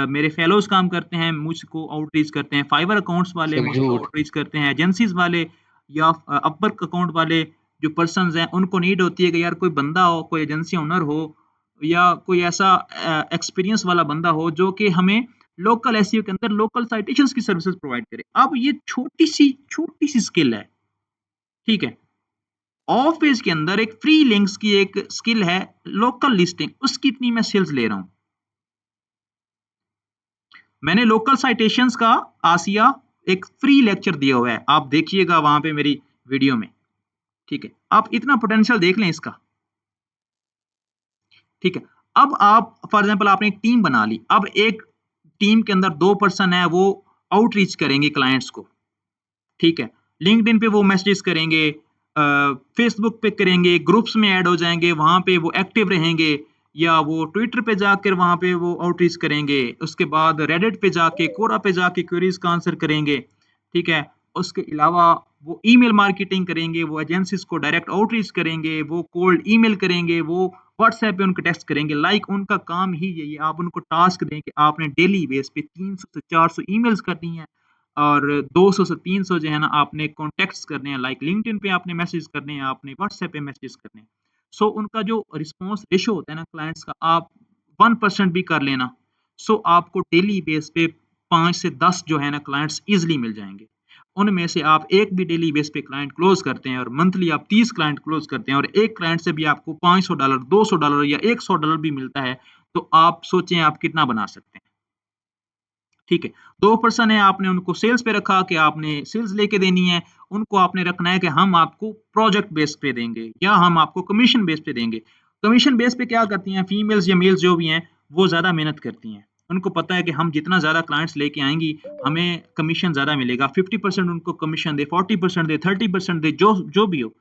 मेरे फेलोज़ काम करते हैं, मुझको आउटरीच करते हैं, फाइवर अकाउंट्स वाले सब मुझको झूठ। आउटरीच करते हैं, एजेंसीज़ वाले या अपवर्क अकाउंट वाले जो पर्सन्स हैं, उनको नीड होती है कि यार कोई बंदा हो, कोई एजेंसी ओनर हो, या कोई ऐसा एक्सपीरियंस वाला बंदा हो जो कि हमें लोकल एसईओ के अंदर लोकल साइटेशंस की सर्विसेज प्रोवाइड करे। अब ये छोटी सी स्किल है, ठीक है। ऑफ पेज के अंदर एक फ्री लिंक्स की एक स्किल है लोकल लिस्टिंग, उसकी इतनी मैं सेल्स ले रहा हूं। मैंने लोकल साइटेशंस का आसिया एक फ्री लेक्चर दिया हुआ है, आप देखिएगा वहां पे मेरी वीडियो में, ठीक है। आप इतना पोटेंशियल देख लें इसका, ठीक है। अब आप फॉर एग्जांपल आपने एक टीम बना ली, अब एक टीम के अंदर 2 पर्सन है, वो आउटरीच करेंगे क्लाइंट्स को, ठीक है। लिंक्डइन पे वो मैसेजेस करेंगे, फेसबुक पे करेंगे, ग्रुप्स में ऐड हो जाएंगे, वहां पे वो एक्टिव रहेंगे, या वो ट्विटर पे जाकर वहां पे वो आउटरीच करेंगे, उसके बाद रेडिट पे जाके, कोरा पे जाके क्वेरीज का आंसर करेंगे, ठीक है। उसके अलावा वो ईमेल मार्केटिंग करेंगे, वो एजेंसीज को डायरेक्ट आउटरीच करेंगे, वो कोल्ड ईमेल करेंगे, वो व्हाट्सएप पे उनको टेक्स्ट करेंगे। लाइक उनका काम ही यही है, आप उनको टास्क दें कि आपने डेली बेस पे 300 से 400 ईमेल्स करनी है और 200 से 300 जो है ना आपने कॉन्टेक्ट्स करने हैं, लाइक लिंक्डइन पे आपने मैसेज करने हैं, आपने व्हाट्सएप पे मैसेज करने हैं। सो उनका जो रिस्पॉन्स रेशो होता है ना क्लाइंट्स का, आप 1% भी कर लेना, सो आपको डेली बेस पे 5 से 10 जो है ना क्लाइंट्स इजिली मिल जाएंगे। उनमें से आप एक भी डेली बेस पे क्लाइंट क्लोज करते हैं और मंथली आप 30 क्लाइंट क्लोज करते हैं और एक क्लाइंट से भी आपको $500, $200 या $100 भी मिलता है, तो आप सोचें आप कितना बना सकते हैं, ठीक है। 2 पर्सन है, आपने उनको सेल्स पे रखा कि आपने सेल्स लेके देनी है, उनको आपने रखना है कि हम आपको प्रोजेक्ट बेस पे देंगे या हम आपको कमीशन बेस पे देंगे। कमीशन बेस पे क्या करती हैं फीमेल्स या मेल्स जो भी हैं, वो ज़्यादा मेहनत करती हैं। उनको पता है कि हम जितना ज़्यादा क्लाइंट्स लेके आएंगी, हमें कमीशन ज़्यादा मिलेगा। 50% उनको कमीशन दे, 40% दे, 30% दे, जो भी हो,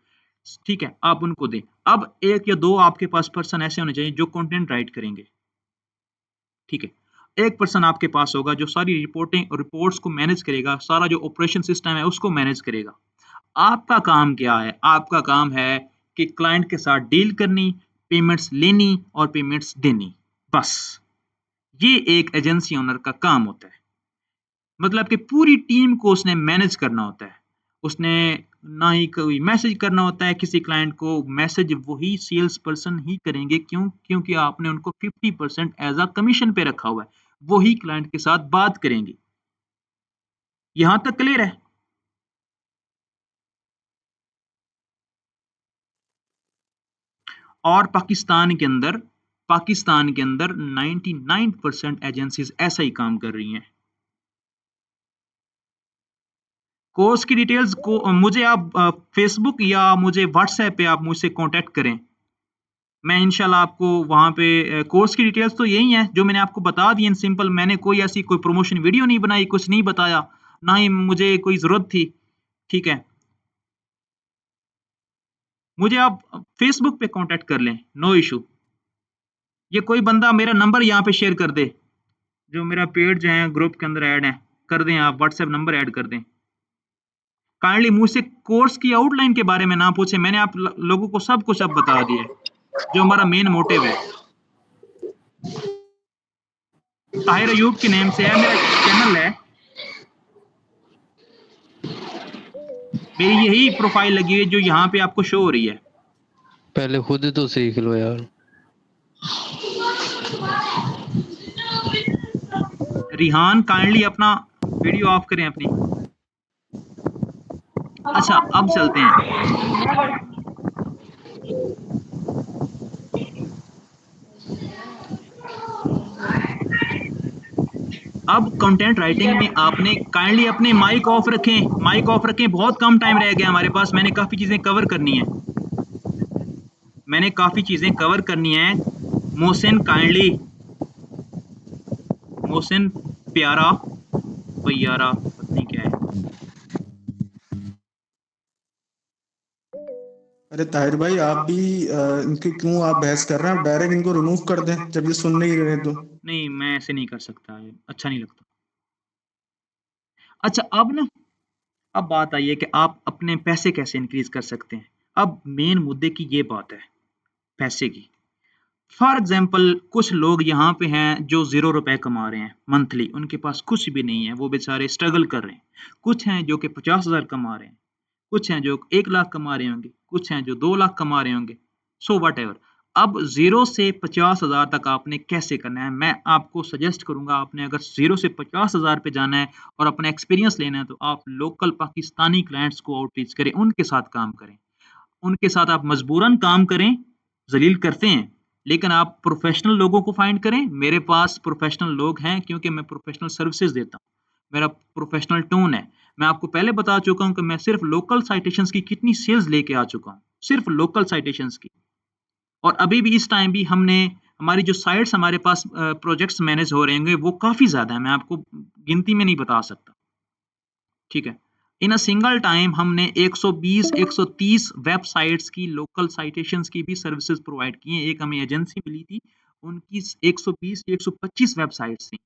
ठीक है, आप उनको दें। अब 1 या 2 आपके पास पर्सन ऐसे होने चाहिए जो कंटेंट राइट करेंगे, ठीक है। एक पर्सन आपके पास होगा जो सारी रिपोर्टिंग और रिपोर्ट्स को मैनेज करेगा, सारा जो ऑपरेशन सिस्टम है उसको मैनेज करेगा। आपका काम क्या है? आपका काम है कि क्लाइंट के साथ डील करनी, पेमेंट्स लेनी और पेमेंट्स देनी, बस। ये एक एजेंसी ओनर का काम होता है। मतलब कि पूरी टीम को उसने मैनेज करना होता है। उसने ना ही कोई मैसेज करना होता है किसी क्लाइंट को, मैसेज वही सेल्स पर्सन ही करेंगे, क्योंकि आपने उनको 50% एज अ कमीशन पे रखा हुआ है, वही क्लाइंट के साथ बात करेंगे। यहां तक क्लियर है? और पाकिस्तान के अंदर 99% एजेंसीज ऐसा ही काम कर रही हैं। कोर्स की डिटेल्स को मुझे आप फेसबुक या मुझे व्हाट्सएप पे आप मुझसे कांटेक्ट करें, मैं इंशाल्लाह आपको वहां पे कोर्स की डिटेल्स तो यही है जो मैंने आपको बता दी इन सिंपल। मैंने कोई ऐसी कोई प्रमोशन वीडियो नहीं बनाई, कुछ नहीं बताया, ना ही मुझे कोई जरूरत थी, ठीक है। मुझे आप फेसबुक पे कांटेक्ट कर लें, नो इशू। ये कोई बंदा मेरा नंबर यहाँ पे शेयर कर दे, जो मेरा पेज जो है ग्रुप के अंदर ऐड है, कर दें, आप व्हाट्सएप नंबर ऐड कर दें। काइंडली मुझसे कोर्स की आउटलाइन के बारे में ना पूछे, मैंने आप लोगों को सब कुछ अब बता दिया है जो हमारा मेन मोटिव है। ताहिर अयूब के नेम से है मेरा चैनल है, मेरी यही प्रोफाइल लगी हुई है जो यहाँ पे आपको शो हो रही है। पहले खुद तो सीख लो यार। रिहान काइंडली अपना वीडियो ऑफ करें अपनी। अच्छा अब चलते हैं, अब कंटेंट राइटिंग में आपने काइंडली अपने माइक ऑफ रखें, बहुत कम टाइम रह गया हमारे पास, मैंने काफी चीजें कवर करनी है। मोहसिन काइंडली, मोहसिन प्यारा प्यारा पत्नी क्या है। अरे ताहिर भाई, आप भी इनकी क्यों आप बहस कर रहे हैं? डायरेक्ट इनको रिमूव कर दें जब ये सुन नहीं रहे तो। नहीं, मैं ऐसे नहीं कर सकता, अच्छा नहीं लगता। अच्छा अब बात आई है कि आप अपने पैसे कैसे इंक्रीज कर सकते हैं। अब मेन मुद्दे की ये बात है, पैसे की। फॉर एग्जाम्पल कुछ लोग यहाँ पे हैं जो ₹0 कमा रहे हैं मंथली, उनके पास कुछ भी नहीं है, वो बेचारे स्ट्रगल कर रहे हैं। कुछ हैं जो कि 50,000 कमा रहे हैं, कुछ हैं जो 1 लाख कमा रहे होंगे, कुछ हैं जो 2 लाख कमा रहे होंगे, सो वट एवर। अब 0 से 50,000 तक आपने कैसे करना है, मैं आपको सजेस्ट करूंगा, आपने अगर 0 से 50,000 पे जाना है और अपना एक्सपीरियंस लेना है तो आप लोकल पाकिस्तानी क्लाइंट्स को आउटरीच करें, उनके साथ काम करें, उनके साथ आप मजबूरन काम करें, जलील करते हैं, लेकिन आप प्रोफेशनल लोगों को फाइंड करें। मेरे पास प्रोफेशनल लोग हैं क्योंकि मैं प्रोफेशनल सर्विसेज देता हूँ, मेरा प्रोफेशनल टोन है। मैं आपको पहले बता चुका हूं कि मैं सिर्फ लोकल साइटेशंस की कितनी सेल्स लेके आ चुका हूं, सिर्फ लोकल साइटेशंस की। और अभी भी इस टाइम भी हमने हमारी जो साइट्स हमारे पास प्रोजेक्ट्स मैनेज हो रहे होंगे वो काफी ज्यादा है, मैं आपको गिनती में नहीं बता सकता, ठीक है। इन अ सिंगल टाइम हमने 120 130 वेबसाइट्स की लोकल साइटेशंस की भी सर्विसेज प्रोवाइड की हैं। एक हमें एजेंसी मिली थी, उनकी 120 125 वेबसाइट्स थी,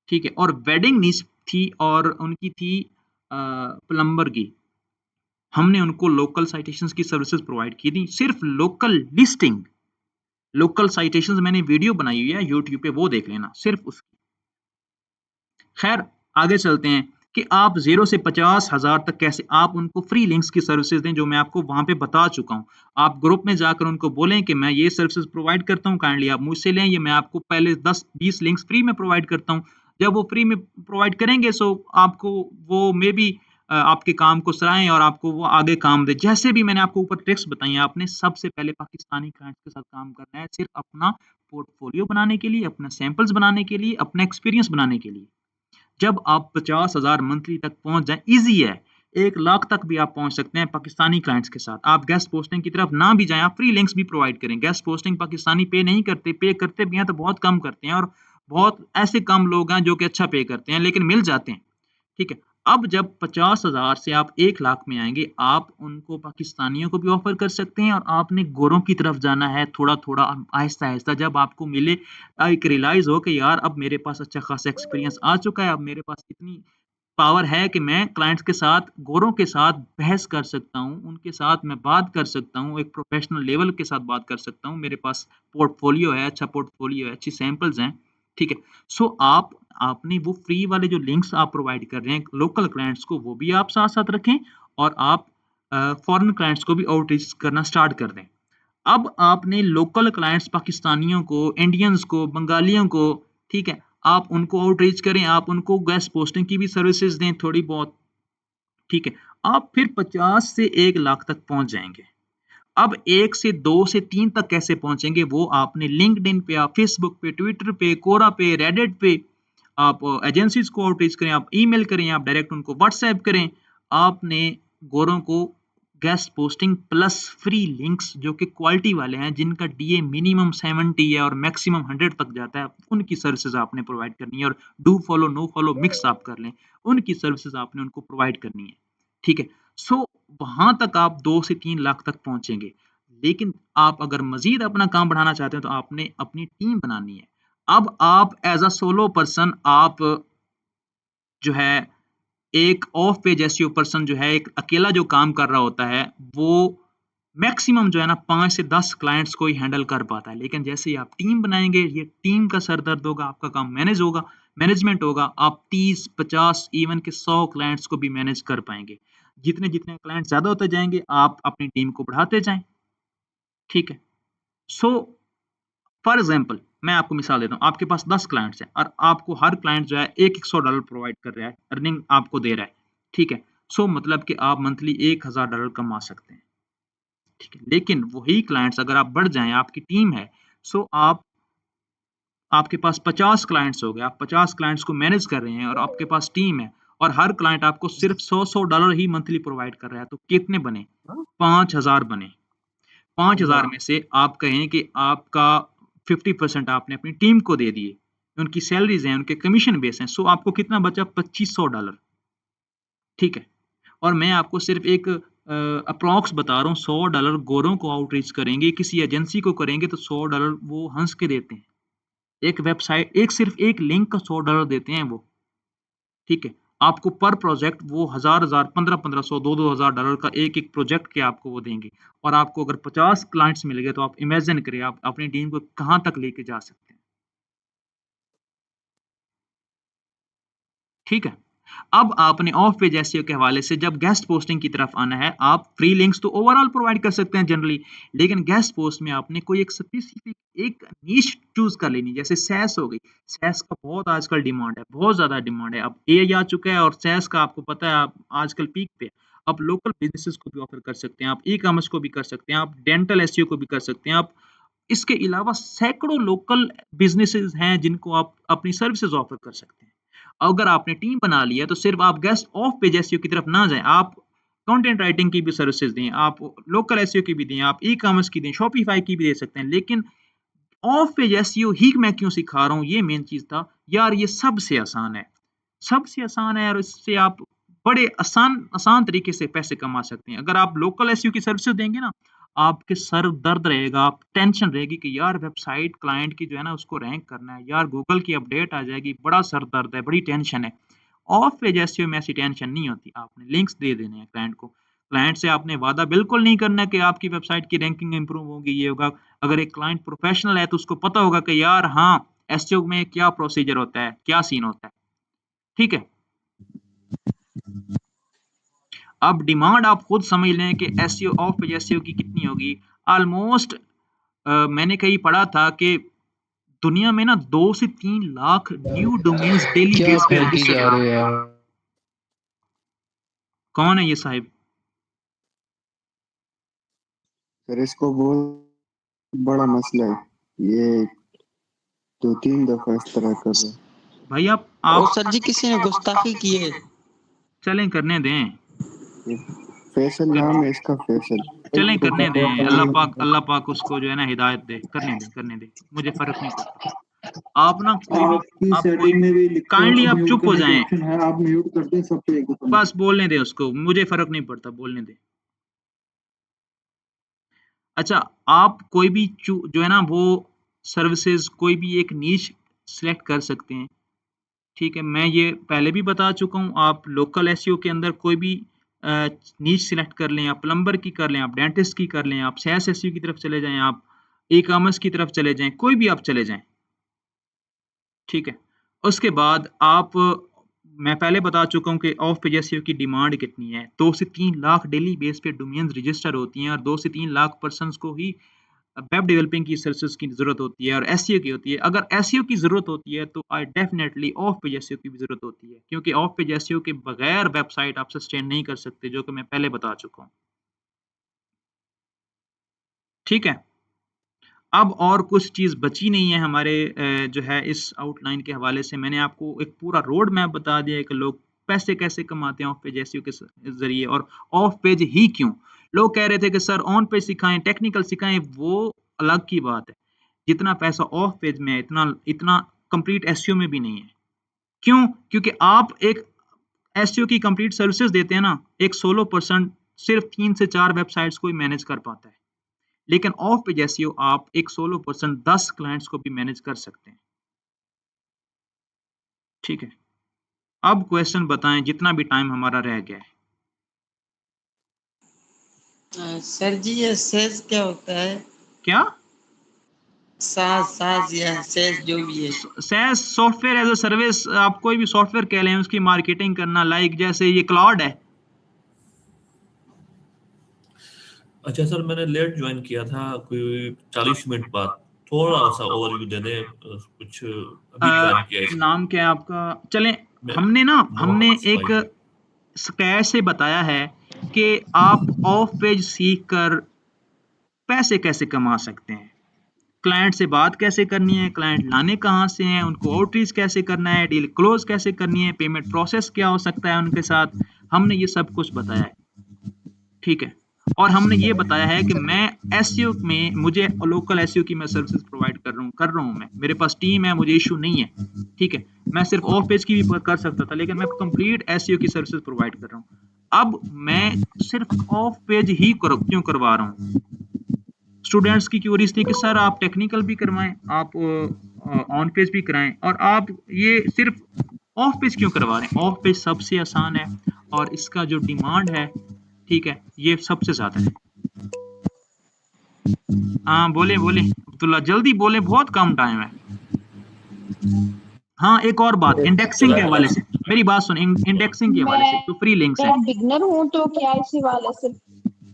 ठीक है। और वेडिंग नीच थी और उनकी थी प्लम्बर की, हमने उनको लोकल साइटेशंस की सर्विसेज प्रोवाइड की थी, सिर्फ लोकल लिस्टिंग, लोकल साइटेशंस मैंने वीडियो बनाई हुई है यूट्यूब पे, वो देख लेना सिर्फ उसकी। खैर आगे चलते हैं कि आप 0 से 50,000 तक कैसे आप उनको फ्री लिंक्स की सर्विसेज दें, जो मैं आपको वहां पे बता चुका हूं। आप ग्रुप में जाकर उनको बोलें कि मैं ये सर्विसेज प्रोवाइड करता हूं, काइंडली आप मुझसे लें, ये मैं आपको पहले 10-20 लिंक्स फ्री में प्रोवाइड करता हूं। जब वो फ्री में प्रोवाइड करेंगे सो आपको वो मे बी आपके काम को सराहें और आपको वो आगे काम दे। जैसे भी मैंने आपको ऊपर ट्रिक्स बताई हैं, आपने सबसे पहले पाकिस्तानी क्लाइंट्स के साथ काम करना है, सिर्फ अपना पोर्टफोलियो बनाने के लिए, अपना सैंपल्स बनाने के लिए, अपना एक्सपीरियंस बनाने के लिए। जब आप 50,000 मंथली तक पहुंच जाएं, इजी है, 1 लाख तक भी आप पहुंच सकते हैं पाकिस्तानी क्लाइंट्स के साथ। आप गेस्ट पोस्टिंग की तरफ ना भी जाएं, आप फ्री लिंक्स भी प्रोवाइड करें। गेस्ट पोस्टिंग पाकिस्तानी पे नहीं करते, पे करते भी हैं तो बहुत कम करते हैं, और बहुत ऐसे कम लोग हैं जो कि अच्छा पे करते हैं, लेकिन मिल जाते हैं, ठीक है। अब जब 50,000 से आप 1 लाख में आएंगे, आप उनको पाकिस्तानियों को भी ऑफर कर सकते हैं, और आपने गोरों की तरफ जाना है थोड़ा थोड़ा, आहिस्ता आहिस्ता। जब आपको मिले, एक रियलाइज हो कि यार अब मेरे पास अच्छा खासा एक्सपीरियंस आ चुका है, अब मेरे पास इतनी पावर है कि मैं क्लाइंट्स के साथ, गोरों के साथ बहस कर सकता हूँ, उनके साथ मैं बात कर सकता हूँ, एक प्रोफेशनल लेवल के साथ बात कर सकता हूँ, मेरे पास पोर्टफोलियो है, अच्छा पोर्टफोलियो है, अच्छी सैंपल्स हैं, ठीक है। सो आपने वो फ्री वाले जो लिंक्स आप प्रोवाइड कर रहे हैं लोकल क्लाइंट्स को, वो भी आप साथ साथ रखें, और आप फॉरेन क्लाइंट्स को भी आउटरीच करना स्टार्ट कर दें। अब आपने लोकल क्लाइंट्स पाकिस्तानियों को, इंडियंस को, बंगालियों को, ठीक है, आप उनको आउटरीच करें, आप उनको गेस्ट पोस्टिंग की भी सर्विसेज दें थोड़ी बहुत, ठीक है। आप फिर 50 से 1 लाख तक पहुंच जाएंगे। अब 1 से 2 से 3 तक कैसे पहुंचेंगे, वो आपने लिंक्डइन पे, आप फेसबुक पे, ट्विटर पे, कोरा पे, रेडिट पे, आप एजेंसीज को आउटरीच करें, आप ईमेल करें, आप डायरेक्ट उनको व्हाट्सएप करें। आपने गोरों को guest posting plus free links जो कि क्वालिटी वाले हैं, जिनका डीए मिनिमम 70 है और मैक्सिमम 100 तक जाता है, उनकी सर्विसेज आपने प्रोवाइड करनी है। और do follow no follow mix आप कर लें, उनकी सर्विसेज आपने उनको प्रोवाइड करनी है, ठीक है। सो वहां तक आप 2 से 3 लाख तक पहुंचेंगे। लेकिन आप अगर मजीद अपना काम बढ़ाना चाहते हैं तो आपने अपनी टीम बनानी है। अब आप एज अ सोलो पर्सन, आप जो है एक ऑफ पेज एसईओ पर्सन जो है, एक अकेला जो काम कर रहा होता है, वो मैक्सिमम जो है ना 5 से 10 क्लाइंट्स को ही हैंडल कर पाता है। लेकिन जैसे ही आप टीम बनाएंगे, ये टीम का सरदर्द होगा, आपका काम मैनेज होगा, मैनेजमेंट होगा, आप 30 50 इवन के 100 क्लाइंट्स को भी मैनेज कर पाएंगे। जितने जितने क्लाइंट ज्यादा होते जाएंगे, आप अपनी टीम को बढ़ाते जाएं, ठीक है। सो फॉर एग्जाम्पल मैं आपको मिसाल देता हूँ, आपके पास 10 क्लाइंट्स हैं और आपको हर क्लाइंट जो है $100 प्रोवाइड कर रहा है, अर्निंग आपको दे रहा है, ठीक है। सो मतलब कि आप मंथली $1,000 कमा सकते हैं, ठीक है। लेकिन वही क्लाइंट्स अगर आप बढ़ जाएं, आपकी टीम है, सो आपके पास 50 क्लाइंट्स हो गए, आप 50 क्लाइंट्स को मैनेज कर रहे हैं और आपके पास टीम है, और हर क्लाइंट आपको सिर्फ $100 ही मंथली प्रोवाइड कर रहा है, तो कितने बने? 5,000 बने। 5,000 में से आप कहें कि आपका 50% आपने अपनी टीम को दे दिए, उनकी सैलरीज हैं, उनके कमीशन बेस हैं, सो आपको कितना बचा? $2,500, ठीक है। और मैं आपको सिर्फ एक अप्रॉक्स बता रहा हूँ, $100 गोरों को आउटरीच करेंगे, किसी एजेंसी को करेंगे तो $100 वो हंस के देते हैं। एक वेबसाइट, एक सिर्फ एक लिंक का $100 देते हैं वो, ठीक है। आपको पर प्रोजेक्ट वो हजार 1500 $2,000 का एक एक प्रोजेक्ट के आपको वो देंगे। और आपको अगर 50 क्लाइंट्स मिल गए तो आप इमेजिन करिए आप अपनी टीम को कहां तक लेके जा सकते हैं, ठीक है। अब आपने ऑफ पेज एसईओ के हवाले से जब गेस्ट पोस्टिंग की तरफ आना है, आप फ्री लिंक्स तो ओवरऑल प्रोवाइड कर सकते हैं जनरली, लेकिन गेस्ट पोस्ट में आपने कोई एक स्पेसिफिक एक नीश चूज कर लेनी, जैसे सैस हो गई। सैस का बहुत आजकल डिमांड है, बहुत ज्यादा डिमांड है। अब एआई आ चुका है और सैस का आपको पता है आप आजकल पीक पे है। आप लोकल बिजनेसेस को भी ऑफर कर सकते हैं, आप ई कॉमर्स को भी कर सकते हैं, आप डेंटल एसईओ को भी कर सकते हैं। आप इसके अलावा सैकड़ों लोकल बिजनेसेस हैं जिनको आप अपनी सर्विसेज ऑफर कर सकते हैं। अगर आपने टीम बना लिया तो सिर्फ आप गेस्ट ऑफ पेज एसईओ की तरफ ना जाएं, आप कंटेंट राइटिंग की भी सर्विसेज दें, आप लोकल एसईओ की भी दें, आप ई कॉमर्स की दें, शॉपिफाई की भी दे सकते हैं। लेकिन ऑफ पेज एसईओ ही मैं क्यों सिखा रहा हूँ, ये मेन चीज था यार। ये सबसे आसान है, सबसे आसान है, और इससे आप बड़े आसान तरीके से पैसे कमा सकते हैं। अगर आप लोकल एसईओ की सर्विसेज देंगे ना, आपके सर दर्द रहेगा, आप टेंशन रहेगी कि यार वेबसाइट क्लाइंट की जो है ना उसको रैंक करना है, यार गूगल की अपडेट आ जाएगी, बड़ा सर दर्द है, बड़ी टेंशन है। ऑफ पेज एसईओ में ऐसी टेंशन नहीं होती। आपने लिंक्स दे देने हैं क्लाइंट को, क्लाइंट से आपने वादा बिल्कुल नहीं करना कि आपकी वेबसाइट की रैंकिंग इंप्रूव होगी, ये होगा। अगर एक क्लाइंट प्रोफेशनल है तो उसको पता होगा कि यार हाँ एसईओ में क्या प्रोसीजर होता है, क्या सीन होता है। ठीक है, अब डिमांड आप खुद समझ लें कि एसईओ ऑफ पेज एसईओ की कितनी होगी। ऑलमोस्ट मैंने कहीं पढ़ा था कि दुनिया में ना 2 से 3 लाख न्यू डोमेन्स डेली क्या बेस पे फेंकी रजिस्टर जा रहे हो यार? कौन है ये साहिब? सर इसको बहुत बड़ा मसला है, ये 2-3 दफा इस तरह कर रहे हैं। भाई ओ आप सर जी किसी ने गुस्ताखी की है। चलें करने दें, ये फैसल नाम है इसका, फैसल। चलें करने दें। अल्लाह पाक उसको जो है ना हिदायत दे, करने दे, मुझे फर्क नहीं पड़ता। आप ना आपकी आप कोई सेटिंग में भी लिखा काइंडली है आप म्यूट चुप हो करने का जाएं, ऑप्शन है, आप म्यूट कर दें सब पे एक दफा। बस बोलने दें उसको, मुझे फर्क नहीं पड़ता, बोलने दें। अच्छा, आप कोई भी जो है ना वो सर्विसेज कोई भी एक नीश सिलेक्ट कर सकते हैं। ठीक है, मैं ये पहले भी बता चुका हूँ। आप लोकल एसईओ के अंदर कोई भी नीश सिलेक्ट कर लें, आप प्लम्बर की कर लें, आप डेंटिस्ट की कर लें, आप सैस एसईओ की तरफ चले जाएं, आप ई कॉमर्स की तरफ चले जाएं, कोई भी आप चले जाएं। ठीक है, उसके बाद आप मैं पहले बता चुका हूँ कि ऑफ पेज एसईओ की डिमांड कितनी है। 2 से 3 लाख डेली बेस पे डोमेन्स रजिस्टर होती हैं और 2 से 3 लाख पर्सन्स को ही वेब डेवलपिंग की सर्विसेज की जरूरत होती है और एसईओ की होती है। अगर एसईओ की जरूरत होती है तो I definitely of page SEO की भी जरूरत होती है, क्योंकि ऑफ पेज एसईओ के बगैर वेबसाइट आप सस्टेन नहीं कर सकते, जो कि मैं पहले बता चुका हूँ। ठीक है, अब और कुछ चीज बची नहीं है हमारे जो है इस आउटलाइन के हवाले से। मैंने आपको एक पूरा रोड मैप बता दिया है कि लोग पैसे कैसे कमाते हैं ऑफ पेज एसईओ के जरिए, और ऑफ पेज ही क्यों। लोग कह रहे थे कि सर ऑन पेज सिखाएं, टेक्निकल सिखाएं, वो अलग की बात है। जितना पैसा ऑफ पेज में है इतना कंप्लीट एसईओ में भी नहीं है। क्यों? क्योंकि आप एक एसईओ की कंप्लीट सर्विसेज देते हैं ना, एक सोलो पर्सन सिर्फ 3 से 4 वेबसाइट्स को ही मैनेज कर पाता है, लेकिन ऑफ पेज एसईओ आप एक सोलो पर्सन 10 क्लाइंट्स को भी मैनेज कर सकते हैं। ठीक है, अब क्वेश्चन बताएं जितना भी टाइम हमारा रह गया है। सर जी ये सेज क्या होता है? क्या? साज या सेज जो भी है। SaaS software as a service, आप कोई भी सॉफ्टवेयर कह लें, उसकी मार्केटिंग करना, लाइक जैसे ये क्लाउड है। अच्छा सर, मैंने लेट ज्वाइन किया था, कोई 40 मिनट बाद। थोड़ा सा ओवरव्यू दे दें, कुछ अभी ज्वाइन किया है। नाम क्या है आपका? चलें, हमने मोहम्मद एक सिपाही। स्क्रैच से बताया है कि आप ऑफ पेज सीख कर पैसे कैसे कमा सकते हैं, क्लाइंट से बात कैसे करनी है, क्लाइंट लाने कहाँ से हैं, उनको आउटरीच कैसे करना है, डील क्लोज कैसे करनी है, पेमेंट प्रोसेस क्या हो सकता है उनके साथ। हमने ये सब कुछ बताया है। ठीक है, और हमने ये बताया है कि मैं एसईओ में मुझे लोकल एसईओ की मैं सर्विसेज प्रोवाइड कर रहा हूँ मैं, मेरे पास टीम है, मुझे इशू नहीं है। ठीक है, मैं सिर्फ ऑफ पेज की भी कर सकता था, लेकिन मैं कंप्लीट एसईओ की सर्विसेज प्रोवाइड कर रहा हूँ। अब मैं सिर्फ ऑफ पेज ही क्यों करवा रहा हूँ। स्टूडेंट्स की क्यूरीज थी कि सर आप टेक्निकल भी करवाएं, आप ऑन पेज भी कराएं, और आप ये सिर्फ ऑफ पेज क्यों करवा रहे हैं। ऑफ पेज सबसे आसान है और इसका जो डिमांड है, ठीक है, ये सबसे ज्यादा है। हाँ बोले अब्दुल्ला, जल्दी बोले, बहुत कम टाइम है। हाँ, एक और बात इंडेक्सिंग के हवाले से, मेरी बात सुन, इंडेक्सिंग के हवाले से तो फ्री लिंक्स हैं। बिगनर हूँ तो क्या इसी वाले से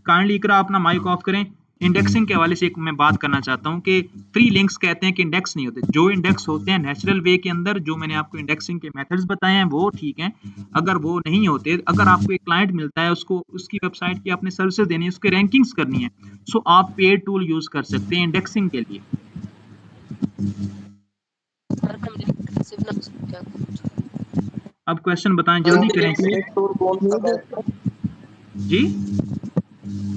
काइंडली इकरा अपना माइक ऑफ करें। इंडेक्सिंग के हवाले से एक मैं बात करना चाहता हूँ कि फ्री लिंक्स कहते हैं कि इंडेक्स नहीं होते। जो इंडेक्स होते हैं नेचुरल वे के अंदर, जो मैंने आपको इंडेक्सिंग के मेथड्स बताए हैं वो ठीक हैं। अगर वो नहीं होते, अगर आपको एक क्लाइंट मिलता है, उसको उसकी वेबसाइट की आपने सर्विसेज देनी है, उसके रैंकिंग्स करनी है, सो आप पेड टूल यूज कर सकते हैं इंडेक्सिंग के लिए। अब क्वेश्चन बताएं, जल्दी करें जी।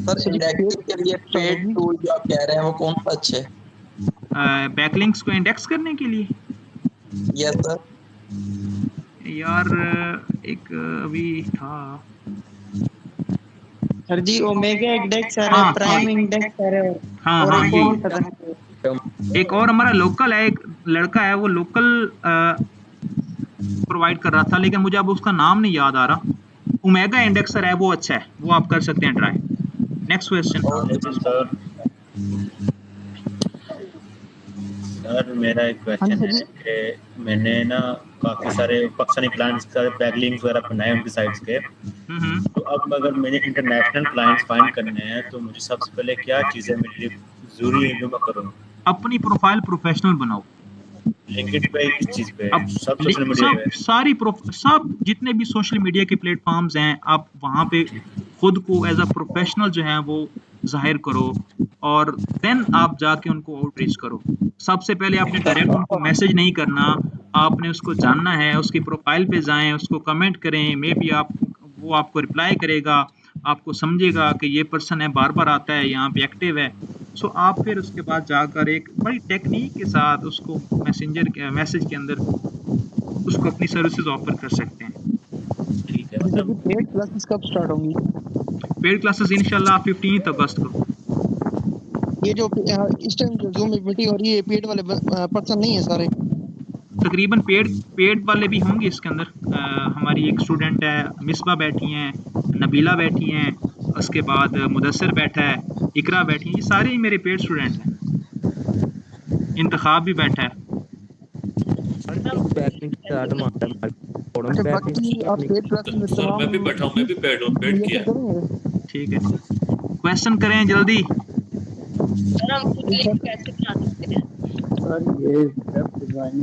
सर इंडेक्सिंग के लिए पेड टूल जो आप कह रहे हैं वो कौन सा अच्छा है? बैकलिंक्स को इंडेक्स करने के लिए यस सर। यार एक अभी था सर जी ओमेगा इंडेक्स है, हाँ, प्राइम इंडेक्स है, हाँ और हाँ एक और पता नहीं। एक और हमारा लोकल है, एक लड़का है वो लोकल प्रोवाइड कर रहा था, लेकिन मुझे अब उसका नाम नहीं याद आ रहा। ओमेगा इंडेक्सर है, वो अच्छा है, वो आप कर सकते हैं ट्राई। Next question. सर मेरा एक क्वेश्चन है कि मैंने ना काफी सारे पाकिस्तानी क्लाइंट्स का बैकलिंक्स वगैरह बनाए उनकी साइट्स के। तो अब अगर मैंने इंटरनेशनल क्लाइंट्स फाइंड करने हैं तो मुझे सबसे पहले क्या चीजें मेरे लिए जरूरी है जो मैं करूँ? अपनी प्रोफाइल प्रोफेशनल बनाओ। लिंक्डइन पे किस चीज पे? अब सब सोशल मीडिया पे? सब जितने भी सोशल मीडिया के प्लेटफॉर्म्स हैं, आप वहाँ पे खुद को एज अ प्रोफेशनल जो है वो जाहिर करो और देन आप जाके उनको आउटरीच करो। सबसे पहले आपने डायरेक्ट उनको मैसेज नहीं करना, आपने उसको जानना है, उसकी प्रोफाइल पे जाएं, उसको कमेंट करें, मे बी वो आपको रिप्लाई करेगा, आपको समझेगा कि ये पर्सन है, बार बार आता है, यहाँ पे एक्टिव है। सो आप फिर उसके बाद जाकर एक बड़ी टेक्निक के साथ उसको मैसेज के अंदर उसको अपनी सर्विसेज ऑफर कर सकते हैं। ठीक है। मतलब पेड क्लासेस कब स्टार्ट होंगी? पेड क्लासेस इंशाल्लाह 15 अगस्त को। ये जो इस टाइम जो Zoom मीटिंग हो रही है, पेड वाले पर्सन नहीं है सारे? तकरीबन पेड वाले भी होंगे इसके अंदर। हमारी एक स्टूडेंट है मिसबा बैठी हैं, नबीला बैठी हैं, उसके बाद मुदस्सिर बैठा है, इकरा बैठी है, ये सारे ही मेरे पेड स्टूडेंट हैं। इंतखाब भी बैठा है। सर मैं भी बैठा हूँ, मैं भी पेड हूँ, पेड किया है। ठीक है, क्वेश्चन करें जल्दी।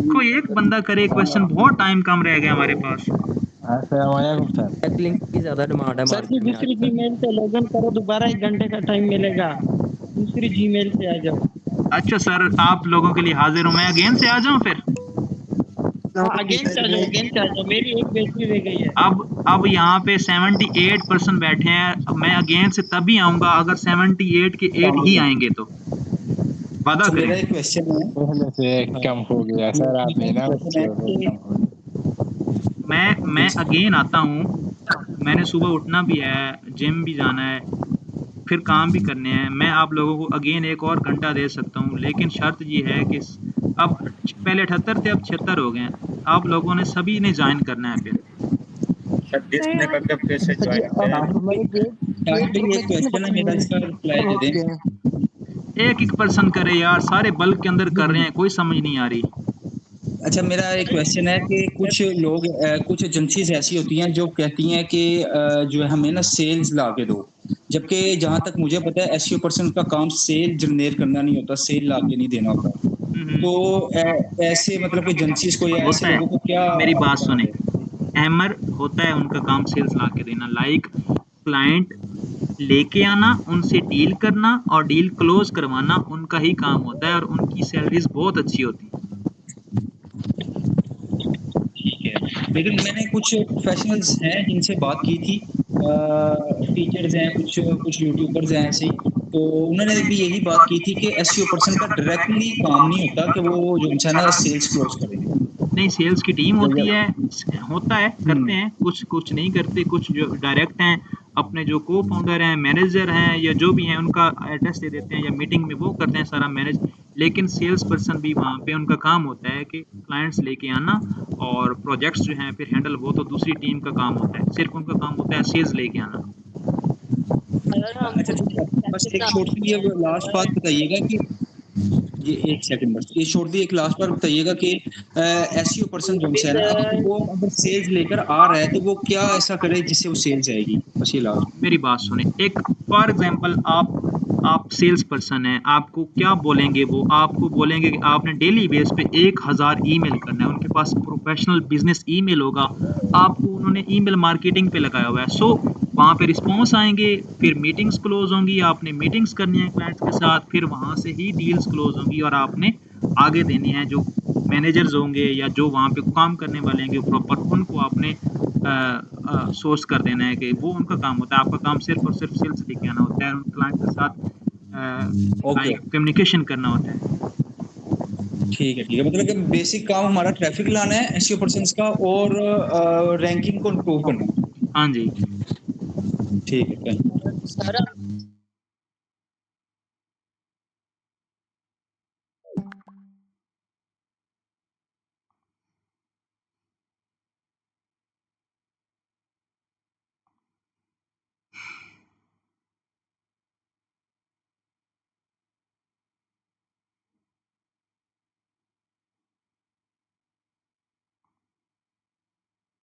कोई एक बंदा करे क्वेश्चन, बहुत टाइम कम रह गया हमारे पास। लिंक की ज्यादा डिमांड है सर जी। दूसरी जीमेल से लॉगिन करो, दोबारा 1 घंटे का टाइम मिलेगा, दूसरी जीमेल से आ जाओ। अच्छा सर, आप लोगों के लिए हाजिर हूँ, मैं अगेन से आ जाऊँ फिर? अगेन से आ जाओ, मेरी एक बेटी रह गई है। अब यहाँ पे 78% बैठे हैं, मैं अगेन से तभी आऊंगा अगर 78 के 8 ही आएंगे तो वादा करें। मेरा एक क्वेश्चन है, पहले से कम हो गया सर, आप मेरा मैं अगेन आता हूँ, मैंने सुबह उठना भी है, जिम भी जाना है, फिर काम भी करने हैं। मैं आप लोगों को अगेन 1 और घंटा दे सकता हूँ, लेकिन शर्त ये है कि अब पहले 78 थे, अब 76 हो गए हैं। आप लोगों ने सभी ने ज्वाइन करना है। फिर डिस्कनेक्ट करके फिर से ज्वाइन करें। एक पर्सन करे यार, सारे बल्क के अंदर कर रहे हैं, कोई समझ नहीं आ रही। अच्छा, मेरा एक क्वेश्चन है कि कुछ लोग कुछ एजेंसीज ऐसी होती हैं जो कहती हैं कि जो है हमें ना सेल्स ला के दो, जबकि जहां तक मुझे पता है एसईओ पर्सन का काम सेल जनरेट करना नहीं होता, सेल ला के नहीं देना होता। तो ऐसे मतलब कि एजेंसीज को या ऐसे लोगों को क्या, मेरी बात सुने, हैमर होता है उनका काम सेल्स ला के देना, लाइक क्लाइंट लेके आना, उनसे डील करना और डील क्लोज करवाना उनका ही काम होता है, और उनकी सैलरीज बहुत अच्छी होती है। लेकिन मैंने कुछ प्रोफेशनल्स हैं जिनसे बात की थी, टीचर्स हैं, कुछ यूट्यूबर्स हैं ऐसे, तो उन्होंने भी यही बात की थी कि एसईओ पर्सन का डायरेक्टली काम नहीं होता कि वो जो है ना सेल्स क्लोज करेंगे। नहीं, सेल्स की टीम होती है, होता है, करते हैं, कुछ नहीं करते, कुछ जो डायरेक्ट हैं, अपने जो को फाउंडर हैं, मैनेजर हैं या जो भी हैं, उनका एड्रेस दे देते हैं या मीटिंग में वो करते हैं सारा मैनेज। लेकिन सेल्स पर्सन भी वहाँ पे उनका काम होता है कि क्लाइंट्स लेके आना और प्रोजेक्ट्स जो हैं फिर हैंडल, वो तो दूसरी टीम का काम होता है, सिर्फ उनका काम होता है सेल्स लेके आना। अच्छा, बस एक छोटी सी लास्ट बात बताइएगा कि ये एक सेकंड बस, ये शॉर्टली एक लास्ट बार बताइएगा कि एसईओ पर्सन जो है ना, अब वो अगर सेल्स लेकर आ रहा है तो वो क्या ऐसा करे जिससे वो सेल्स आएगी? बस ये लास्ट। मेरी बात सुने, एक फॉर एग्जांपल आप सेल्स पर्सन हैं, आपको क्या बोलेंगे? वो आपको बोलेंगे कि आपने डेली बेस पे 1000 ईमेल करना है, उनके पास प्रोफेशनल बिजनेस ईमेल होगा, आपको उन्होंने ईमेल मार्केटिंग पे लगाया हुआ है। सो वहाँ पे रिस्पॉन्स आएंगे, फिर मीटिंग्स क्लोज होंगी, आपने मीटिंग्स करनी है क्लाइंट्स के साथ, फिर वहाँ से ही डील्स क्लोज होंगी और आपने आगे देनी है। जो मैनेजर्स होंगे या जो वहाँ पे काम करने वाले होंगे प्रॉपर, उनको आपने सोर्स कर देना है कि वो उनका काम होता है। आपका काम सिर्फ और सिर्फ सेल्स लेके आना होता है, उन क्लाइंट के साथ कम्युनिकेशन करना होता है। ठीक है, मतलब कि बेसिक काम हमारा ट्रैफिक लाना है एसईओ पर्सन्स का और रैंकिंग को इम्प्रूव करना है। हाँ जी, ठीक है, थैंक यू। सारा